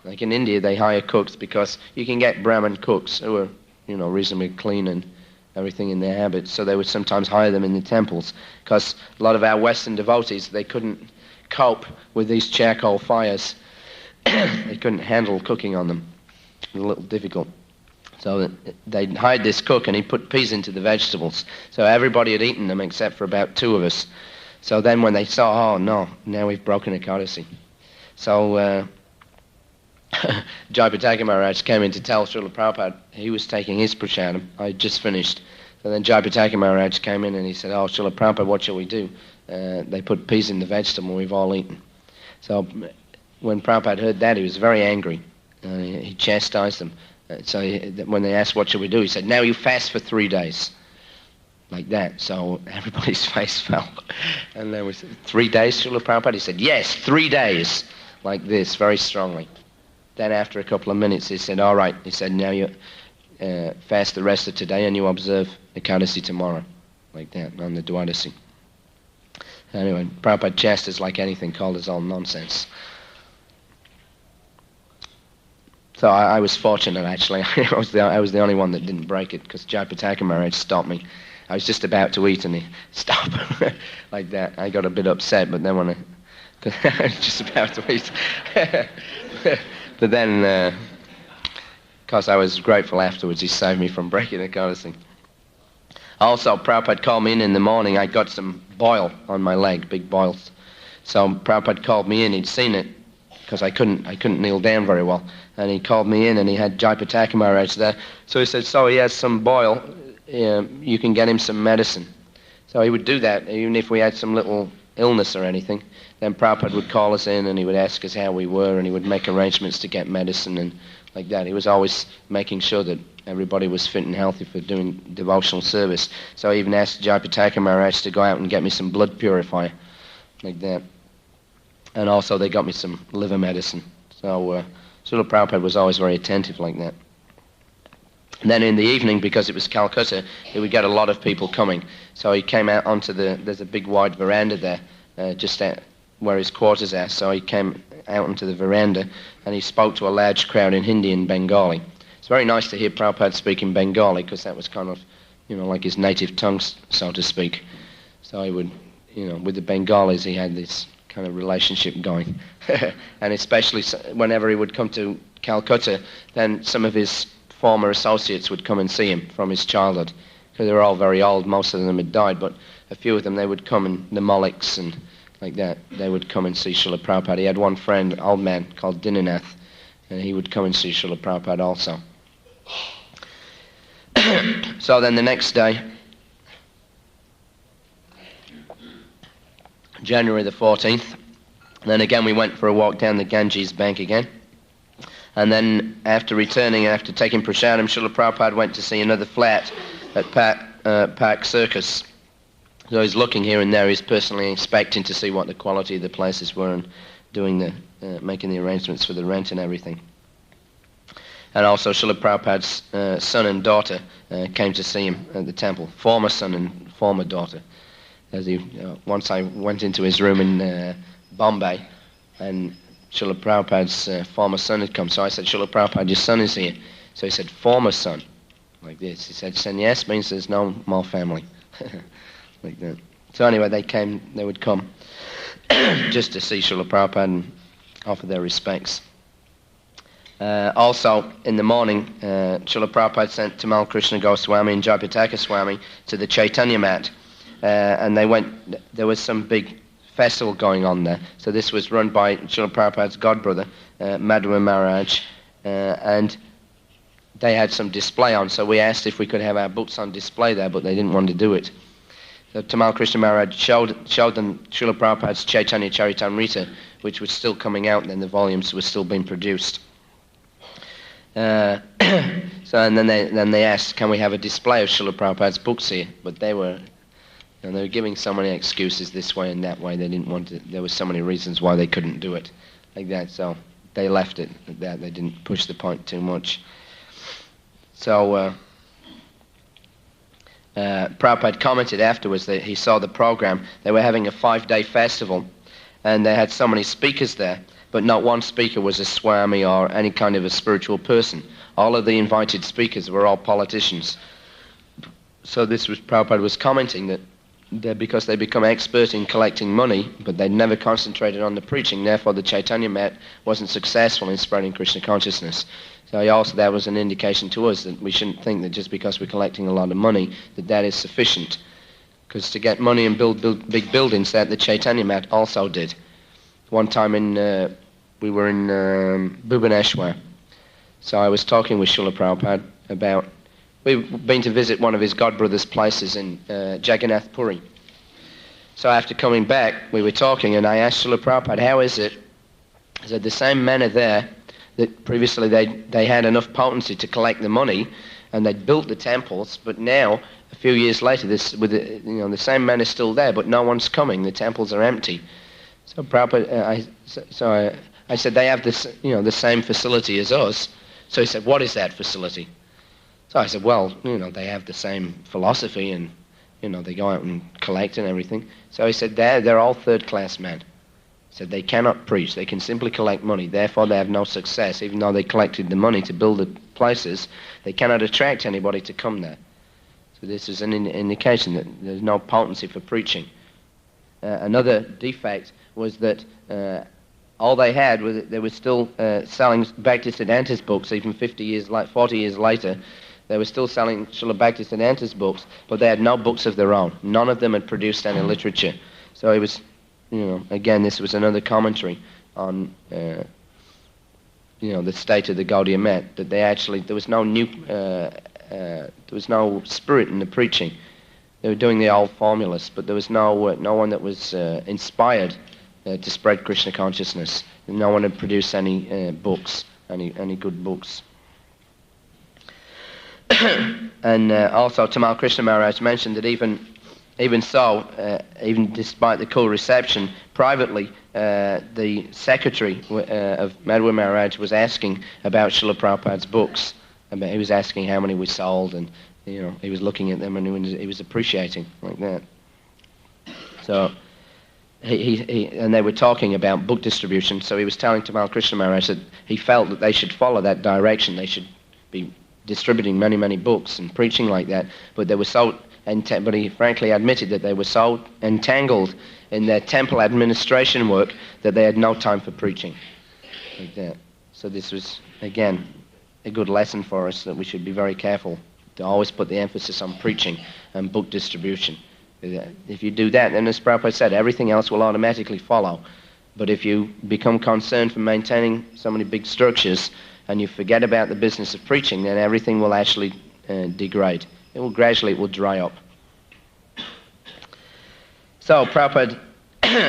Like in India, they hire cooks because you can get Brahmin cooks who are, reasonably clean and everything in their habits. So they would sometimes hire them in the temples because a lot of our Western devotees, they couldn't cope with these charcoal fires. They couldn't handle cooking on them. It was a little difficult. So they hired this cook and he put peas into the vegetables. So everybody had eaten them except for about 2 of us. So then when they saw, oh no, now we've broken Ekadasi. So Jayapataka Maharaj came in to tell Srila Prabhupada he was taking his prasadam. I had just finished. So then Jayapataka Maharaj came in and he said, oh, Srila Prabhupada, what shall we do? They put peas in the vegetable, we've all eaten. So when Prabhupada heard that, he was very angry. He chastised them. So when they asked, what shall we do? He said, now you fast for 3 days. Like that. So everybody's face fell. And there was 3 days, Srila Prabhupada? He said, yes, 3 days. Like this, very strongly. Then after a couple of minutes, he said, all right. He said, now you fast the rest of today and you observe Ekadasi tomorrow. Like that, on the Dwadasi. Anyway, Prabhupada chastised like anything, called us all nonsense. So I was fortunate, actually. I was the only one that didn't break it, because Jayapataka Maharaj stopped me. I was just about to eat, and he stopped like that. I got a bit upset, but then when I was just about to eat. But then, because I was grateful afterwards, he saved me from breaking the Ekadasi. Also, Prabhupada called me in the morning. I got some boil on my leg, big boils. So Prabhupada called me in. He'd seen it, because I couldn't kneel down very well. And he called me in, and he had Jayapataka Maharaj there. So he said, so he has some boil, you can get him some medicine. So he would do that, even if we had some little illness or anything. Then Prabhupada would call us in, and he would ask us how we were, and he would make arrangements to get medicine and like that. He was always making sure that everybody was fit and healthy for doing devotional service. So I even asked Jayapataka Maharaj to go out and get me some blood purifier, like that. And also they got me some liver medicine. So Srila Prabhupada was always very attentive like that. And then in the evening, because it was Calcutta, he would get a lot of people coming. So he came out onto there's a big wide veranda there, just where his quarters are. So he came out onto the veranda and he spoke to a large crowd in Hindi and Bengali. It's very nice to hear Prabhupada speak in Bengali, because that was kind of, like his native tongue, so to speak. So he would, with the Bengalis, he had this kind of relationship going. And especially whenever he would come to Calcutta, then some of his former associates would come and see him from his childhood, because they were all very old. Most of them had died, but a few of them, they would come, and the Maliks and like that, they would come and see Srila Prabhupada. He had one friend, an old man called Dinanath, and he would come and see Srila Prabhupada also. So then the next day, January the 14th, then again we went for a walk down the Ganges bank again. And then after returning, after taking prasadam, Srila Prabhupada went to see another flat at Park Circus. So he's looking here and there. He's personally inspecting to see what the quality of the places were and doing making the arrangements for the rent and everything. And also Srila Prabhupada's son and daughter came to see him at the temple. Former son and former daughter. Once I went into his room in Bombay, and Srila Prabhupada's former son had come. So I said, Srila Prabhupada, your son is here. So he said, former son, like this. He said, sannyas means there's no more family. Like that. So anyway, they would come just to see Srila Prabhupada and offer their respects. Also, in the morning, Srila Prabhupada sent Tamal Krishna Goswami and Jayapataka Swami to the Chaitanya Mat, and they went. There was some big festival going on there. So this was run by Srila Prabhupada's godbrother, Madhava Maharaj, and they had some display on. So we asked if we could have our books on display there, but they didn't want to do it. So Tamal Krishna Maharaj showed them Srila Prabhupada's Chaitanya Charitamrita, which was still coming out, and then the volumes were still being produced. And then they asked, can we have a display of Srila Prabhupada's books here? But they were giving so many excuses this way and that way. They didn't want to. There were so many reasons why they couldn't do it like that. So they left it at that. They didn't push the point too much. So Prabhupada commented afterwards that he saw the program. They were having a 5-day festival, and they had so many speakers there, but not one speaker was a Swami or any kind of a spiritual person. All of the invited speakers were all politicians. So this was, Prabhupada was commenting that because they become expert in collecting money, but they never concentrated on the preaching, therefore the Chaitanya Mat wasn't successful in spreading Krishna consciousness. So that was an indication to us that we shouldn't think that just because we're collecting a lot of money that is sufficient. Because to get money and build big buildings, that the Chaitanya Mat also did. One time we were in Bhubaneswar. So I was talking with Srila Prabhupada about, we've been to visit one of his godbrother's places in Jagannath Puri. So after coming back, we were talking, and I asked Srila Prabhupada, how is it? I said, the same men are there that previously they had enough potency to collect the money, and they'd built the temples, but now, a few years later, the same men are still there, but no one's coming. The temples are empty. So Prabhupada, I said, they have this, the same facility as us. So he said, what is that facility? So I said, well, they have the same philosophy, and they go out and collect and everything. So he said, they're all third-class men. He said they cannot preach. They can simply collect money. Therefore, they have no success. Even though they collected the money to build the places, they cannot attract anybody to come there. So this is an indication that there's no potency for preaching. Another defect was that all they had was that they were still selling Bhaktisiddhanta's books, even 40 years later. They were still selling Srila Bhaktisiddhanta's books, but they had no books of their own. None of them had produced any literature. So it was, again, this was another commentary on, the state of the Gaudiya Mat, that there was no spirit in the preaching. They were doing the old formulas, but there was no one that was inspired to spread Krishna consciousness. No one had produced any books, any good books. And also Tamal Krishna Maharaj mentioned that even so, even despite the cool reception, privately the secretary of Madhava Maharaj was asking about Srila Prabhupada's books. He was asking how many we sold, and he was looking at them and he was appreciating like that. So and they were talking about book distribution. So he was telling Tamal Krishna Maharaj that he felt that they should follow that direction. They should be distributing many, many books and preaching like that. But they were but he frankly admitted that they were so entangled in their temple administration work that they had no time for preaching like that. So this was, again, a good lesson for us, that we should be very careful to always put the emphasis on preaching and book distribution. If you do that, then as Prabhupada said, everything else will automatically follow. But if you become concerned for maintaining so many big structures and you forget about the business of preaching, then everything will actually degrade. It will dry up. So Prabhupada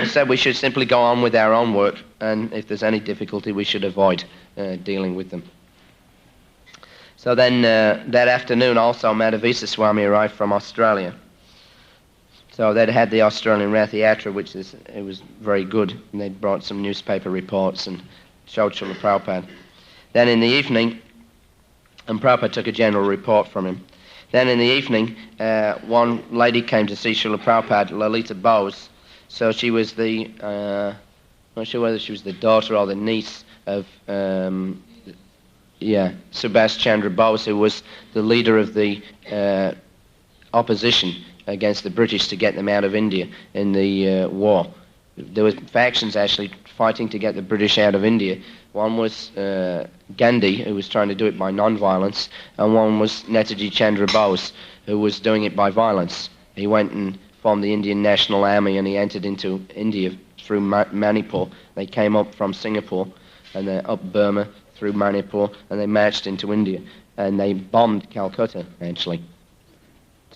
said we should simply go on with our own work, and if there's any difficulty, we should avoid dealing with them. So then that afternoon also Madhavisa Swami arrived from Australia. So they'd had the Australian Rath Yatra, it was very good. And they'd brought some newspaper reports and showed Srila Prabhupada. Then in the evening, and Prabhupada took a general report from him. Then in the evening, one lady came to see Srila Prabhupada, Lalita Bose. So she was I'm not sure whether she was the daughter or the niece of, Subhash Chandra Bose, who was the leader of the opposition against the British to get them out of India in the war. There were factions actually fighting to get the British out of India, One was Gandhi, who was trying to do it by non-violence, and one was Netaji Chandra Bose, who was doing it by violence. He went and formed the Indian National Army, and he entered into India through Manipur. They came up from Singapore, and they're up Burma through Manipur, and they marched into India, and they bombed Calcutta, actually,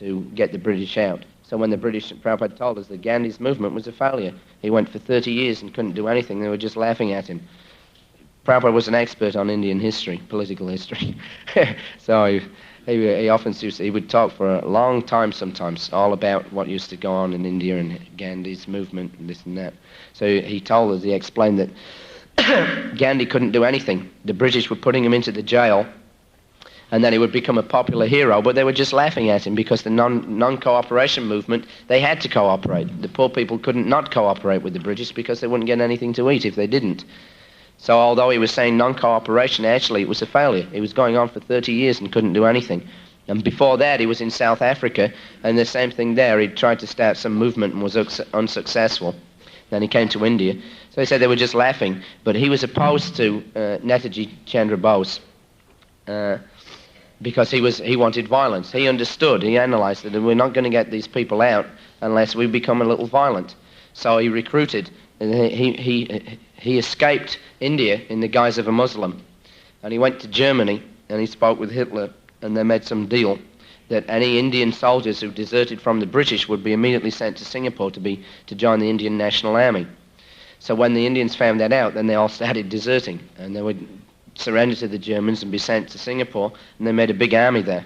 to get the British out. So when the British, Prabhupada told us that Gandhi's movement was a failure. He went for 30 years and couldn't do anything. They were just laughing at him. Prabhupada was an expert on Indian history, political history. So he often he would talk for a long time sometimes, all about what used to go on in India and Gandhi's movement and this and that. So he told us, he explained that Gandhi couldn't do anything. The British were putting him into the jail, and then he would become a popular hero, but they were just laughing at him because the non-cooperation movement, they had to cooperate. The poor people couldn't not cooperate with the British because they wouldn't get anything to eat if they didn't. So although he was saying non-cooperation, actually it was a failure. He was going on for 30 years and couldn't do anything. And before that, he was in South Africa, and the same thing there. He tried to start some movement and was unsuccessful. Then he came to India. So he said they were just laughing. But he was opposed to Netaji Chandra Bose because he wanted violence. He understood, he analyzed that we're not going to get these people out unless we become a little violent. So he recruited, and he escaped India in the guise of a Muslim. And he went to Germany, and he spoke with Hitler, and they made some deal that any Indian soldiers who deserted from the British would be immediately sent to Singapore to join the Indian National Army. So when the Indians found that out, then they all started deserting, and they would surrender to the Germans and be sent to Singapore, and they made a big army there.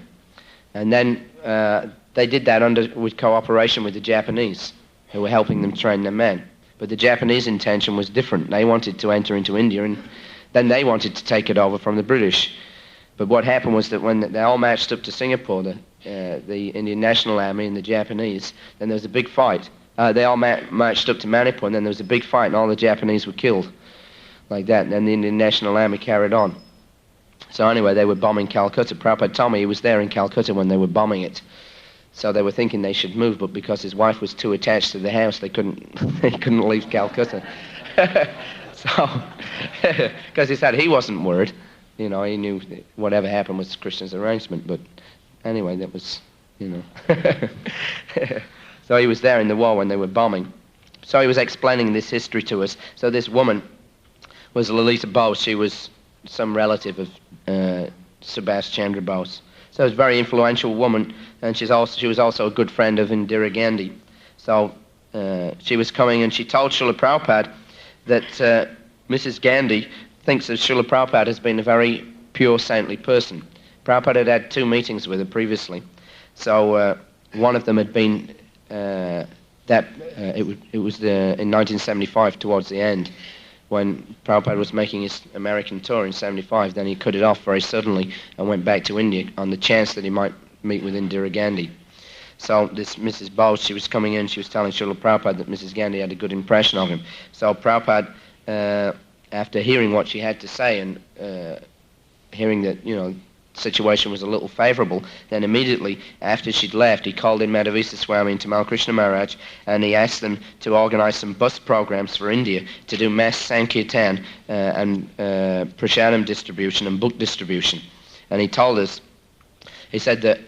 And then they did that with cooperation with the Japanese, who were helping them train their men. But the Japanese intention was different. They wanted to enter into India, and then they wanted to take it over from the British. But what happened was that when they all marched up to Singapore, the Indian National Army and the Japanese, then there was a big fight. They all marched up to Manipur, and then there was a big fight, and all the Japanese were killed. Like that, and then the Indian National Army carried on. So anyway, they were bombing Calcutta. Prabhupada told me he was there in Calcutta when they were bombing it. So they were thinking they should move, but because his wife was too attached to the house, they couldn't leave Calcutta. So, because he said he wasn't worried. You know, he knew whatever happened was Krishna's arrangement. But anyway, that was, you know. So he was there in the war when they were bombing. So he was explaining this history to us. So this woman was Lalita Bose. She was some relative of Subhash Chandra Bose. So it was a very influential woman, and she was also a good friend of Indira Gandhi. So she was coming, and she told Srila Prabhupada that Mrs. Gandhi thinks that Srila Prabhupada has been a very pure, saintly person. Prabhupada had 2 meetings with her previously. So one of them had been it was in 1975, towards the end, when Prabhupada was making his American tour in 75. Then he cut it off very suddenly and went back to India on the chance that he might meet with Indira Gandhi. So this Mrs. Bose, she was coming in, she was telling Srila Prabhupada that Mrs. Gandhi had a good impression of him. So Prabhupada, after hearing what she had to say and hearing that, you know, situation was a little favorable, then immediately after she'd left, he called in Madhavisa Swami and Tamal Krishna Maharaj, and he asked them to organize some bus programs for India to do mass Sankirtan and prasadam distribution and book distribution. And he told us, he said that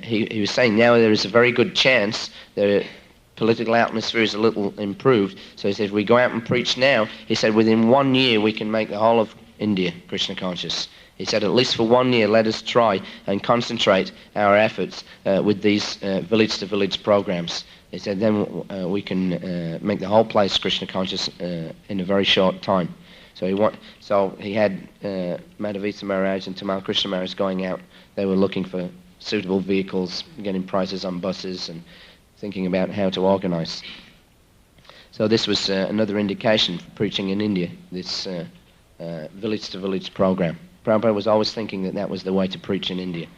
he was saying now there is a very good chance that political atmosphere is a little improved. So he said, if we go out and preach now, he said, within 1 year we can make the whole of India Krishna conscious. He said, at least for 1 year, let us try and concentrate our efforts with these village-to-village programs. He said, then we can make the whole place Krishna conscious in a very short time. So he had Madhavisa Maharaj and Tamal Krishna Maharaj going out. They were looking for suitable vehicles, getting prices on buses, and thinking about how to organize. So this was another indication for preaching in India, this village-to-village program. Prabhupada was always thinking that that was the way to preach in India,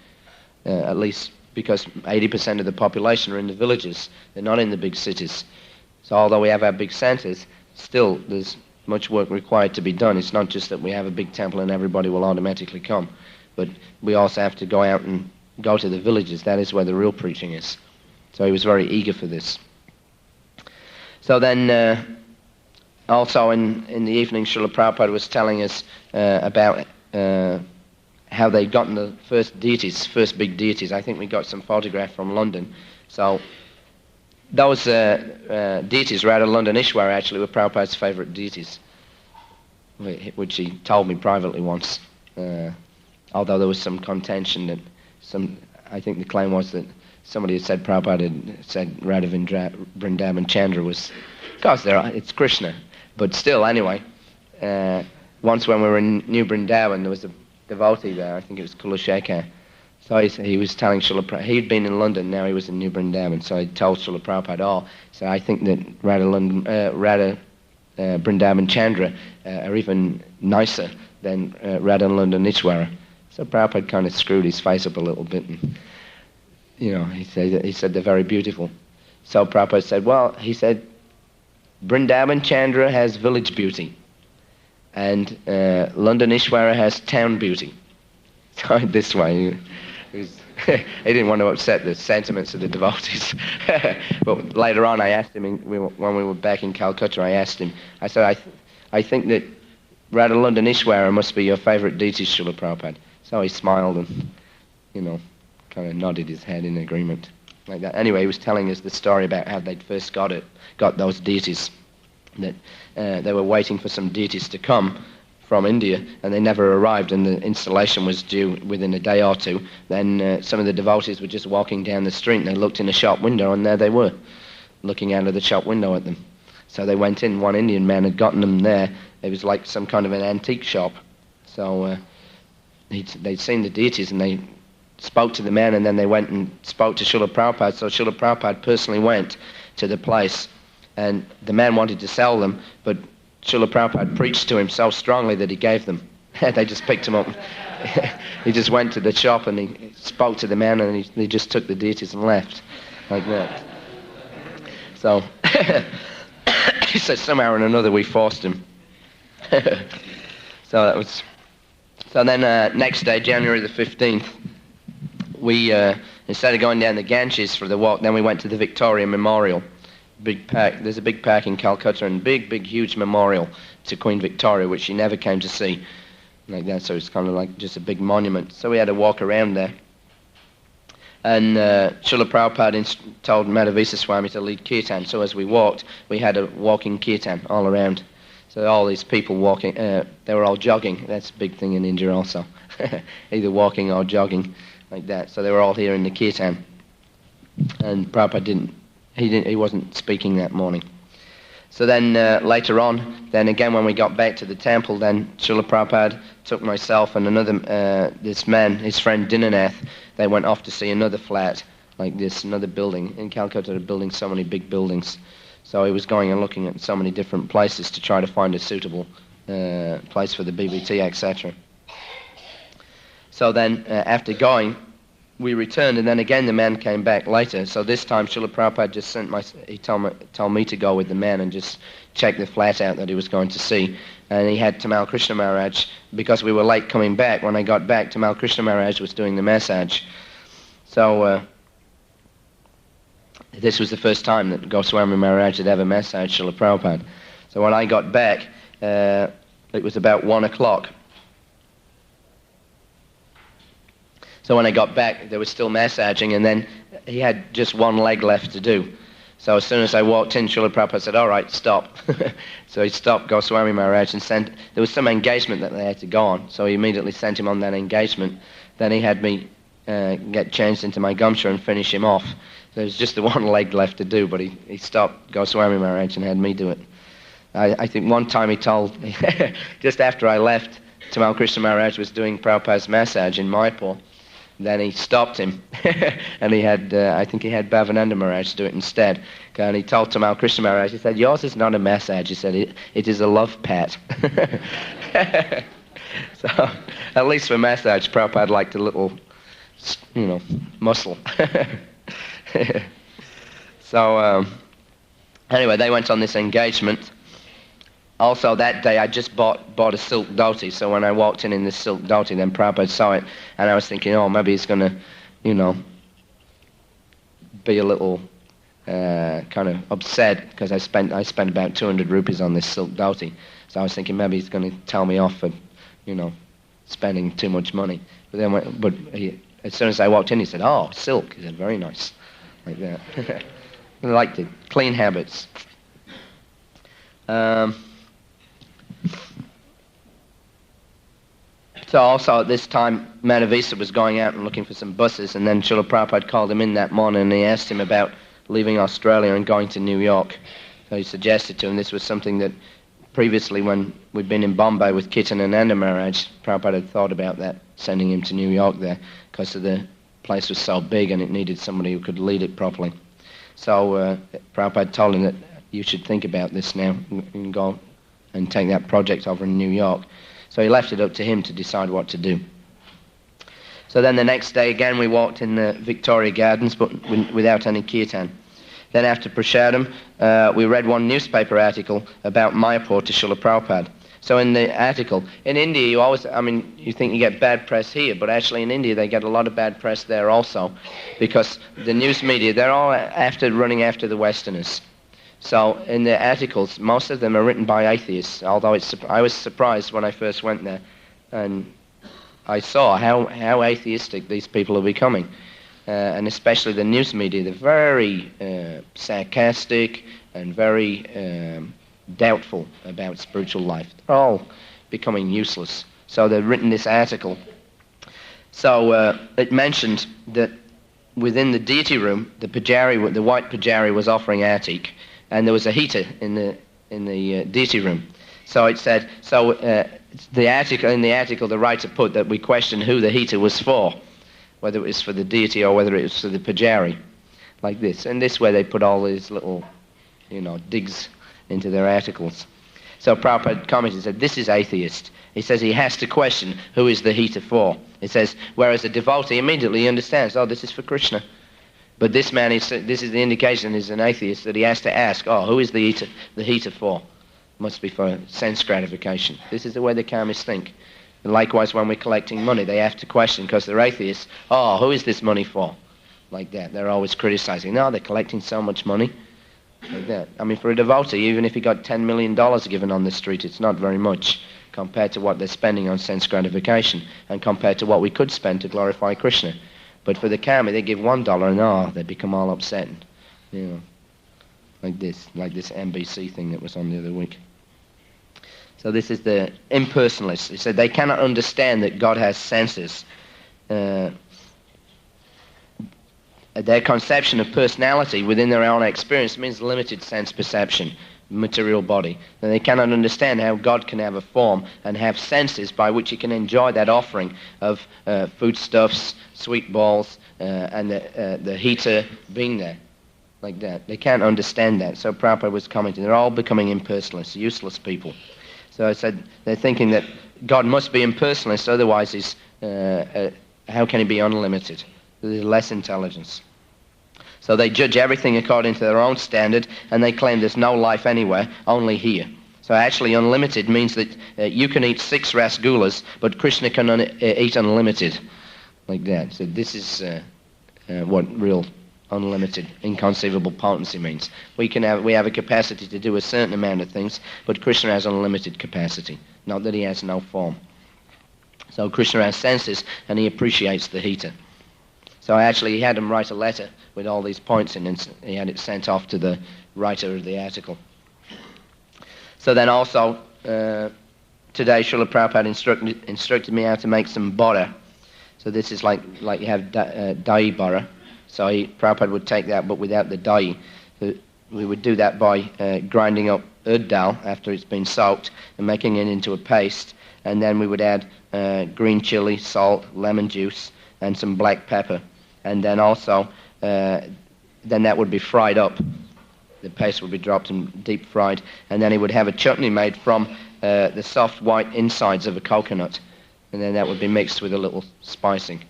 at least because 80% of the population are in the villages. They're not in the big cities. So although we have our big centers, still there's much work required to be done. It's not just that we have a big temple and everybody will automatically come, but we also have to go out and go to the villages. That is where the real preaching is. So he was very eager for this. So then Also, in the evening, Srila Prabhupada was telling us about how they'd gotten the first deities, first big deities. I think we got some photograph from London. So those deities, Radha, London, Ishwara, actually were Prabhupada's favourite deities, which he told me privately once. Although there was some contention that I think the claim was that somebody had said Prabhupada had said Radha Vrindavan Chandra was, of course it's Krishna, but still anyway. Once when we were in New Vrindavan, there was a devotee there, I think it was Kulashekar. So he was telling Srila Prabhupada, he'd been in London, now he was in New Vrindavan, so he told Srila Prabhupada, so I think that Radha Vrindavan Chandra are even nicer than Radha London Ishwara. So Prabhupada kind of screwed his face up a little bit, and he said they're very beautiful. So Prabhupada said, well, he said, Vrindavan Chandra has village beauty, and London Ishwara has town beauty. So this way, he didn't want to upset the sentiments of the devotees. But later on, I asked him, when we were back in Calcutta, I said, I think that Radha London Ishwara must be your favourite deity, Srila Prabhupada. So he smiled and, kind of nodded his head in agreement, like that. Anyway, he was telling us the story about how they'd first got those deities, that they were waiting for some deities to come from India, and they never arrived, and the installation was due within a day or two. Then some of the devotees were just walking down the street, and they looked in a shop window, and there they were, looking out of the shop window at them. So they went in. One Indian man had gotten them there. It was like some kind of an antique shop. So they'd seen the deities, and they spoke to the man, and then they went and spoke to Srila Prabhupada. So Srila Prabhupada personally went to the place, and the man wanted to sell them, but Srila Prabhupada preached to him so strongly that he gave them. They just picked him up. He just went to the shop and he spoke to the man, and he just took the deities and left, like that. So he said somehow or another we forced him. So then next day, January the 15th, we instead of going down the Ganges for the walk, then we went to the Victoria Memorial. Big park. There's a big park in Calcutta, and big, huge memorial to Queen Victoria, which she never came to see, like that. So it's kind of like just a big monument. So we had to walk around there. And Srila Prabhupada told Madhavisa Swami to lead kirtan. So as we walked, we had a walking kirtan all around. So all these people walking, they were all jogging. That's a big thing in India also. Either walking or jogging, like that. So they were all here in the kirtan. And Prabhupada he wasn't speaking that morning. So then later on, then again when we got back to the temple, then Srila Prabhupada took myself and this man, his friend Dinanath, they went off to see another flat like this, another building. In Calcutta they're building so many big buildings. So he was going and looking at so many different places to try to find a suitable place for the BBT, etc. So then after going, we returned, and then again the man came back later. So this time Srila Prabhupada just he told me to go with the man and just check the flat out that he was going to see. And he had Tamal Krishna Maharaj, because we were late coming back. When I got back, Tamal Krishna Maharaj was doing the massage. So this was the first time that Goswami Maharaj had ever massaged Srila Prabhupada. So when I got back, it was about 1 o'clock. So when I got back, they were still massaging, and then he had just one leg left to do. So as soon as I walked in, Srila Prabhupada said, all right, stop. So he stopped Goswami Maharaj and there was some engagement that they had to go on, so he immediately sent him on that engagement. Then he had me get changed into my gamcha and finish him off. There was just the one leg left to do, but he stopped Goswami Maharaj and had me do it. I think one time he told, just after I left, Tamal Krishna Maharaj was doing Prabhupada's massage in Mayapur. Then he stopped him, and I think he had Bhavananda Maharaj do it instead. And he told Tamal Krishna Maharaj, he said, yours is not a massage, he said, it is a love pat. So, at least for massage, Prabhupada liked a little, muscle. So, anyway, they went on this engagement. Also, that day, I just bought a silk dhoti, so when I walked in this silk dhoti, then Prabhupada saw it, and I was thinking, maybe he's going to, be a little kind of upset because I spent about 200 rupees on this silk dhoti. So I was thinking maybe he's going to tell me off for, spending too much money. But then, as soon as I walked in, he said, "Oh, silk." He said, "Very nice," like that. I liked it. Clean habits. So also at this time, Madhavisa was going out and looking for some buses, and then Srila Prabhupada called him in that morning and he asked him about leaving Australia and going to New York. So he suggested to him this was something that previously when we'd been in Bombay with Kirtan and Nanda Maharaj, Prabhupada had thought about that, sending him to New York there, because the place was so big and it needed somebody who could lead it properly. So Prabhupada told him that you should think about this now and go and take that project over in New York. So he left it up to him to decide what to do. So then the next day again we walked in the Victoria Gardens but without any kirtan. Then after Prasadam we read one newspaper article about Mayapur to Srila Prabhupada. So in the article, in India you think you get bad press here, but actually in India they get a lot of bad press there also because the news media, they're all running after the Westerners. So in the articles, most of them are written by atheists, although I was surprised when I first went there and I saw how atheistic these people are becoming. And especially the news media, they're very sarcastic and very doubtful about spiritual life. They're all becoming useless. So they've written this article. So it mentioned that within the deity room, the white pujari was offering artik, and there was a heater in the deity room. So it said, in the article, the writer put that we questioned who the heater was for, whether it was for the deity or whether it was for the pujari, like this. And this way they put all these little, digs into their articles. So Prabhupada commented and said, this is atheist. He says he has to question who is the heater for. He says, whereas a devotee immediately understands, oh, this is for Krishna. But this man, this is the indication he's an atheist, that he has to ask, oh, who is the heater for? Must be for sense gratification. This is the way the karmists think. And likewise, when we're collecting money, they have to question, because they're atheists, oh, who is this money for? Like that. They're always criticizing. No, they're collecting so much money. Like that. I mean, for a devotee, even if he got $10 million given on the street, it's not very much compared to what they're spending on sense gratification and compared to what we could spend to glorify Krishna. But for the karma, they give $1 and they become all upset. Like this NBC thing that was on the other week. So this is the impersonalists. He said they cannot understand that God has senses. Their conception of personality within their own experience means limited sense perception, material body. And they cannot understand how God can have a form and have senses by which he can enjoy that offering of foodstuffs, sweet balls, and the heater being there. Like that. They can't understand that. So Prabhupada was commenting, they're all becoming impersonalists, useless people. So I said, they're thinking that God must be impersonalist, otherwise how can he be unlimited? There's less intelligence. So they judge everything according to their own standard, and they claim there's no life anywhere, only here. So actually unlimited means that you can eat 6 rasgullas, but Krishna can eat unlimited. Like that. So this is what real unlimited, inconceivable potency means. We have a capacity to do a certain amount of things, but Krishna has unlimited capacity, not that he has no form. So Krishna has senses, and he appreciates the heater. So he had him write a letter with all these points in, and he had it sent off to the writer of the article. So then also, today Srila Prabhupada instructed me how to make some bora. So this is like you have dai bora. So Prabhupada would take that, but without the dai. We would do that by grinding up urd dal after it's been soaked and making it into a paste. And then we would add green chili, salt, lemon juice, and some black pepper. And then also, then that would be fried up. The paste would be dropped and deep fried. And then he would have a chutney made from the soft white insides of a coconut. And then that would be mixed with a little spicing.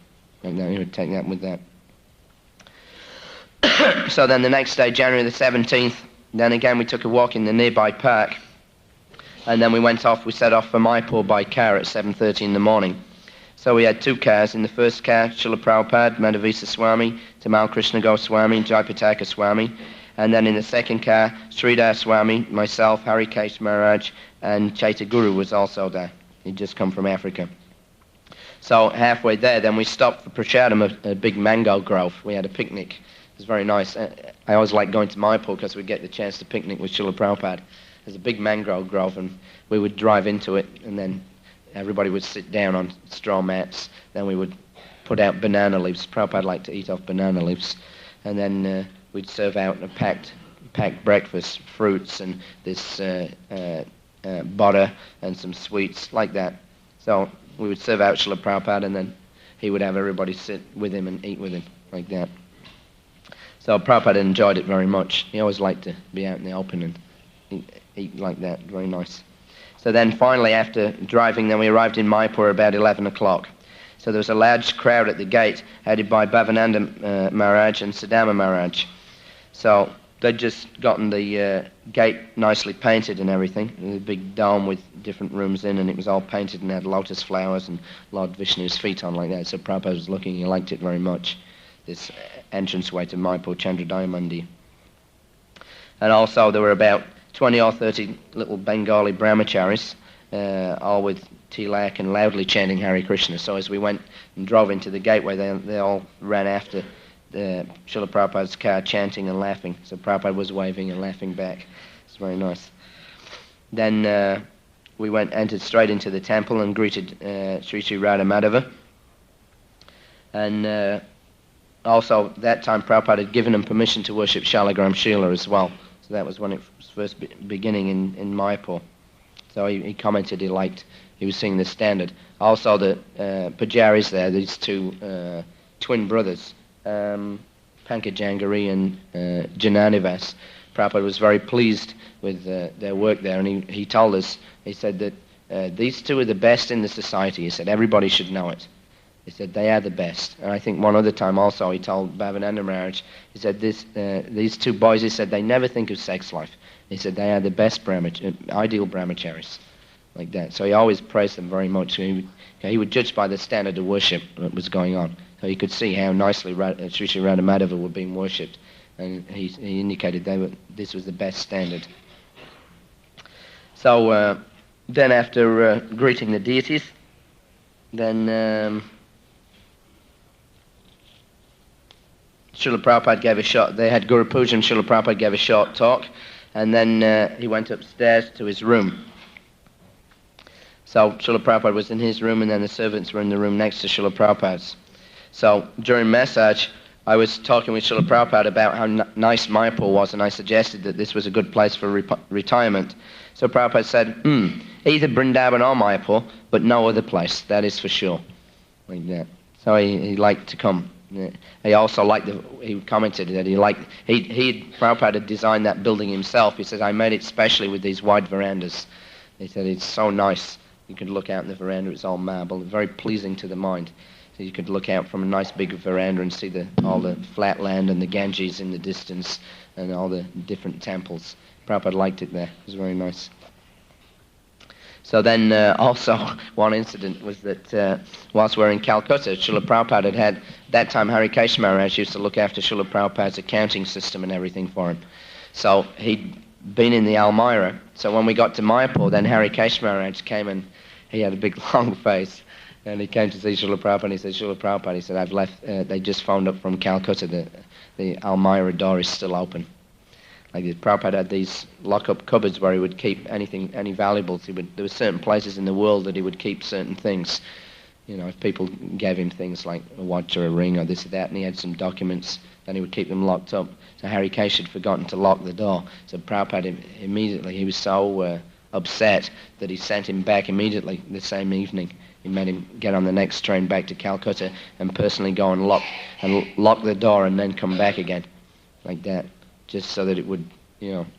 And then he would take that with that. So then the next day, January the 17th, then again we took a walk in the nearby park. And then we set off for Mayapur by car at 7:30 in the morning. So we had 2 cars. In the first car, Srila Prabhupada, Madhavisa Swami, Tamal Krishna Goswami, Jayapataka Swami. And then in the second car, Sridhar Swami, myself, Harikesh Maharaj, and Chaitanya Guru was also there. He'd just come from Africa. So halfway there, then we stopped for prasadam, a big mango grove. We had a picnic. It was very nice. I always like going to Mayapur because we get the chance to picnic with Srila Prabhupada. There's a big mango grove, and we would drive into it, and then everybody would sit down on straw mats. Then we would put out banana leaves. Prabhupada liked to eat off banana leaves. And then we'd serve out a packed breakfast, fruits and this butter and some sweets, like that. So we would serve out Srila Prabhupada, and then he would have everybody sit with him and eat with him, like that. So Prabhupada enjoyed it very much. He always liked to be out in the open and eat like that. Very nice. So then finally, after driving, then we arrived in Mayapur about 11 o'clock. So there was a large crowd at the gate, headed by Bhavananda Maharaj and Siddhama Maharaj. So they'd just gotten the gate nicely painted and everything, a big dome with different rooms in, and it was all painted and had lotus flowers and Lord Vishnu's feet on like that. So Prabhupada was looking, he liked it very much, this entranceway to Mayapur Chandrodaya Mandir. And also there were about 20 or 30 little Bengali brahmacharis, all with tilak and loudly chanting Hare Krishna. So as we went and drove into the gateway, they all ran after Srila Prabhupada's car, chanting and laughing. So Prabhupada was waving and laughing back. It's very nice. Then we entered straight into the temple and greeted Sri Sri Radha Madhava. And also, that time Prabhupada had given him permission to worship Shalagram Srila as well. So that was when it was first beginning in Mayapur. So he commented he was seeing the standard. Also the Pujaris there, these two twin brothers, Pankajangari and Jananivas. Prabhupada was very pleased with their work there, and he told us, he said that these two are the best in the society. He said everybody should know it. He said they are the best. And I think one other time also he told Bhavananda Maharaj, he said these two boys, he said they never think of sex life. He said they are the best ideal brahmacharis, like that. So he always praised them very much. He would judge by the standard of worship that was going on. So he could see how nicely Sri Sri Radha Madhava were being worshipped, and he indicated this was the best standard. So then after greeting the deities, then Srila Prabhupada gave a short, they had Guru Puja, and Srila Prabhupada gave a short talk, and then he went upstairs to his room. So Srila Prabhupada was in his room, and then the servants were in the room next to Srila Prabhupada's. So during massage, I was talking with Srila Prabhupada about how nice Mayapur was, and I suggested that this was a good place for retirement. So Prabhupada said, either Vrindavan or Mayapur, but no other place, that is for sure. Like that. So he liked to come. He also he commented that Prabhupada had designed that building himself. He said, I made it specially with these wide verandas. He said, it's so nice. You could look out in the veranda, it's all marble, very pleasing to the mind. So you could look out from a nice big veranda and see all the flat land and the Ganges in the distance and all the different temples. Prabhupada liked it there. It was very nice. So then also one incident was that whilst we were in Calcutta, Srila Prabhupada had that time Harikesh Maharaj used to look after Srila Prabhupada's accounting system and everything for him. So he'd been in the Almira. So when we got to Mayapur, then Harikesh Maharaj came, and he had a big long face. And he came to see Srila Prabhupada, and he said, Srila Prabhupada, he said, I've left, they just phoned up from Calcutta, the Almira door is still open. Like Prabhupada had these lock-up cupboards where he would keep any valuables. There were certain places in the world that he would keep certain things. You know, if people gave him things like a watch or a ring or this or that, and he had some documents, then he would keep them locked up. So Harikesh had forgotten to lock the door. So Prabhupada immediately, he was so upset that he sent him back immediately the same evening. He made him get on the next train back to Calcutta and personally go and lock the door and then come back again, like that, just so that it would,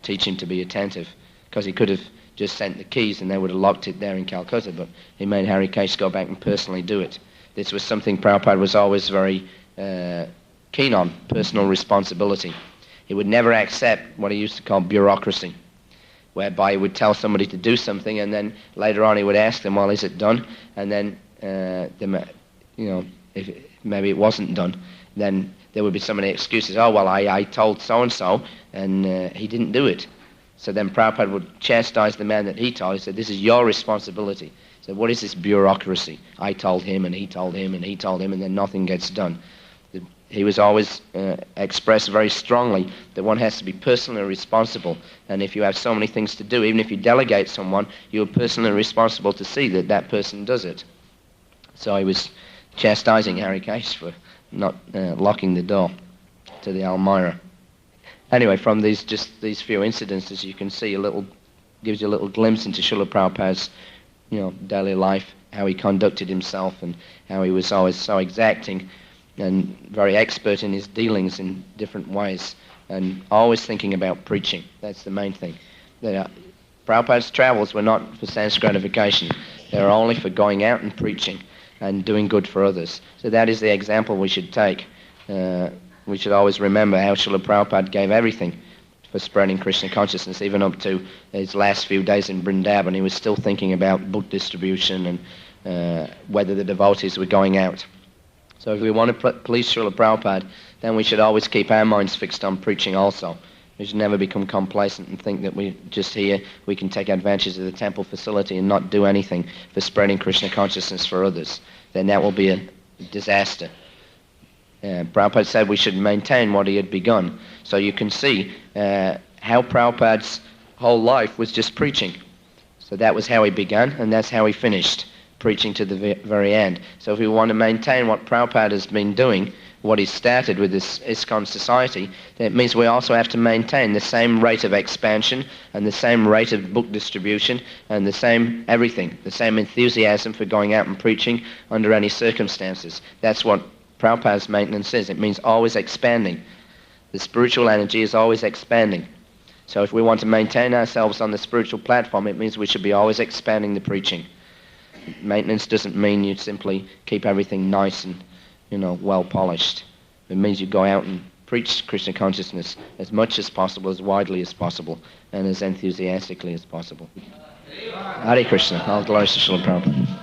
teach him to be attentive. Because he could have just sent the keys and they would have locked it there in Calcutta, but he made Harikesh go back and personally do it. This was something Prabhupada was always very keen on, personal responsibility. He would never accept what he used to call bureaucracy, whereby he would tell somebody to do something, and then later on he would ask them, well, is it done? And then, maybe it wasn't done, then there would be so many excuses. Oh, well, I told so-and-so, and he didn't do it. So then Prabhupada would chastise the man that he told. He said, this is your responsibility. He said, what is this bureaucracy? I told him, and he told him, and he told him, and then nothing gets done. He was always expressed very strongly that one has to be personally responsible. And if you have so many things to do, even if you delegate someone, you're personally responsible to see that that person does it. So he was chastising Harikesh for not locking the door to the Almira. Anyway, from these few incidences, you can see gives you a little glimpse into Srila Prabhupada's, daily life, how he conducted himself, and how he was always so exacting and very expert in his dealings in different ways, and always thinking about preaching. That's the main thing. Prabhupada's travels were not for sense gratification. They were only for going out and preaching and doing good for others. So that is the example we should take. We should always remember how Srila Prabhupada gave everything for spreading Krishna consciousness, even up to his last few days in Vrindavan. He was still thinking about book distribution and whether the devotees were going out. So if we want to please Srila Prabhupada, then we should always keep our minds fixed on preaching also. We should never become complacent and think that we just here we can take advantage of the temple facility and not do anything for spreading Krishna consciousness for others. Then that will be a disaster. Prabhupada said we should maintain what he had begun. So you can see how Prabhupada's whole life was just preaching. So that was how he began, and that's how he finished, preaching to the very end. So if we want to maintain what Prabhupada has been doing, what he started with this ISKCON society, then it means we also have to maintain the same rate of expansion and the same rate of book distribution and the same everything, the same enthusiasm for going out and preaching under any circumstances. That's what Prabhupada's maintenance is. It means always expanding. The spiritual energy is always expanding. So if we want to maintain ourselves on the spiritual platform, it means we should be always expanding the preaching. Maintenance doesn't mean you simply keep everything nice and, well polished. It means you go out and preach Krishna consciousness as much as possible, as widely as possible, and as enthusiastically as possible. Hare Krishna. All glories to Srila Prabhupada.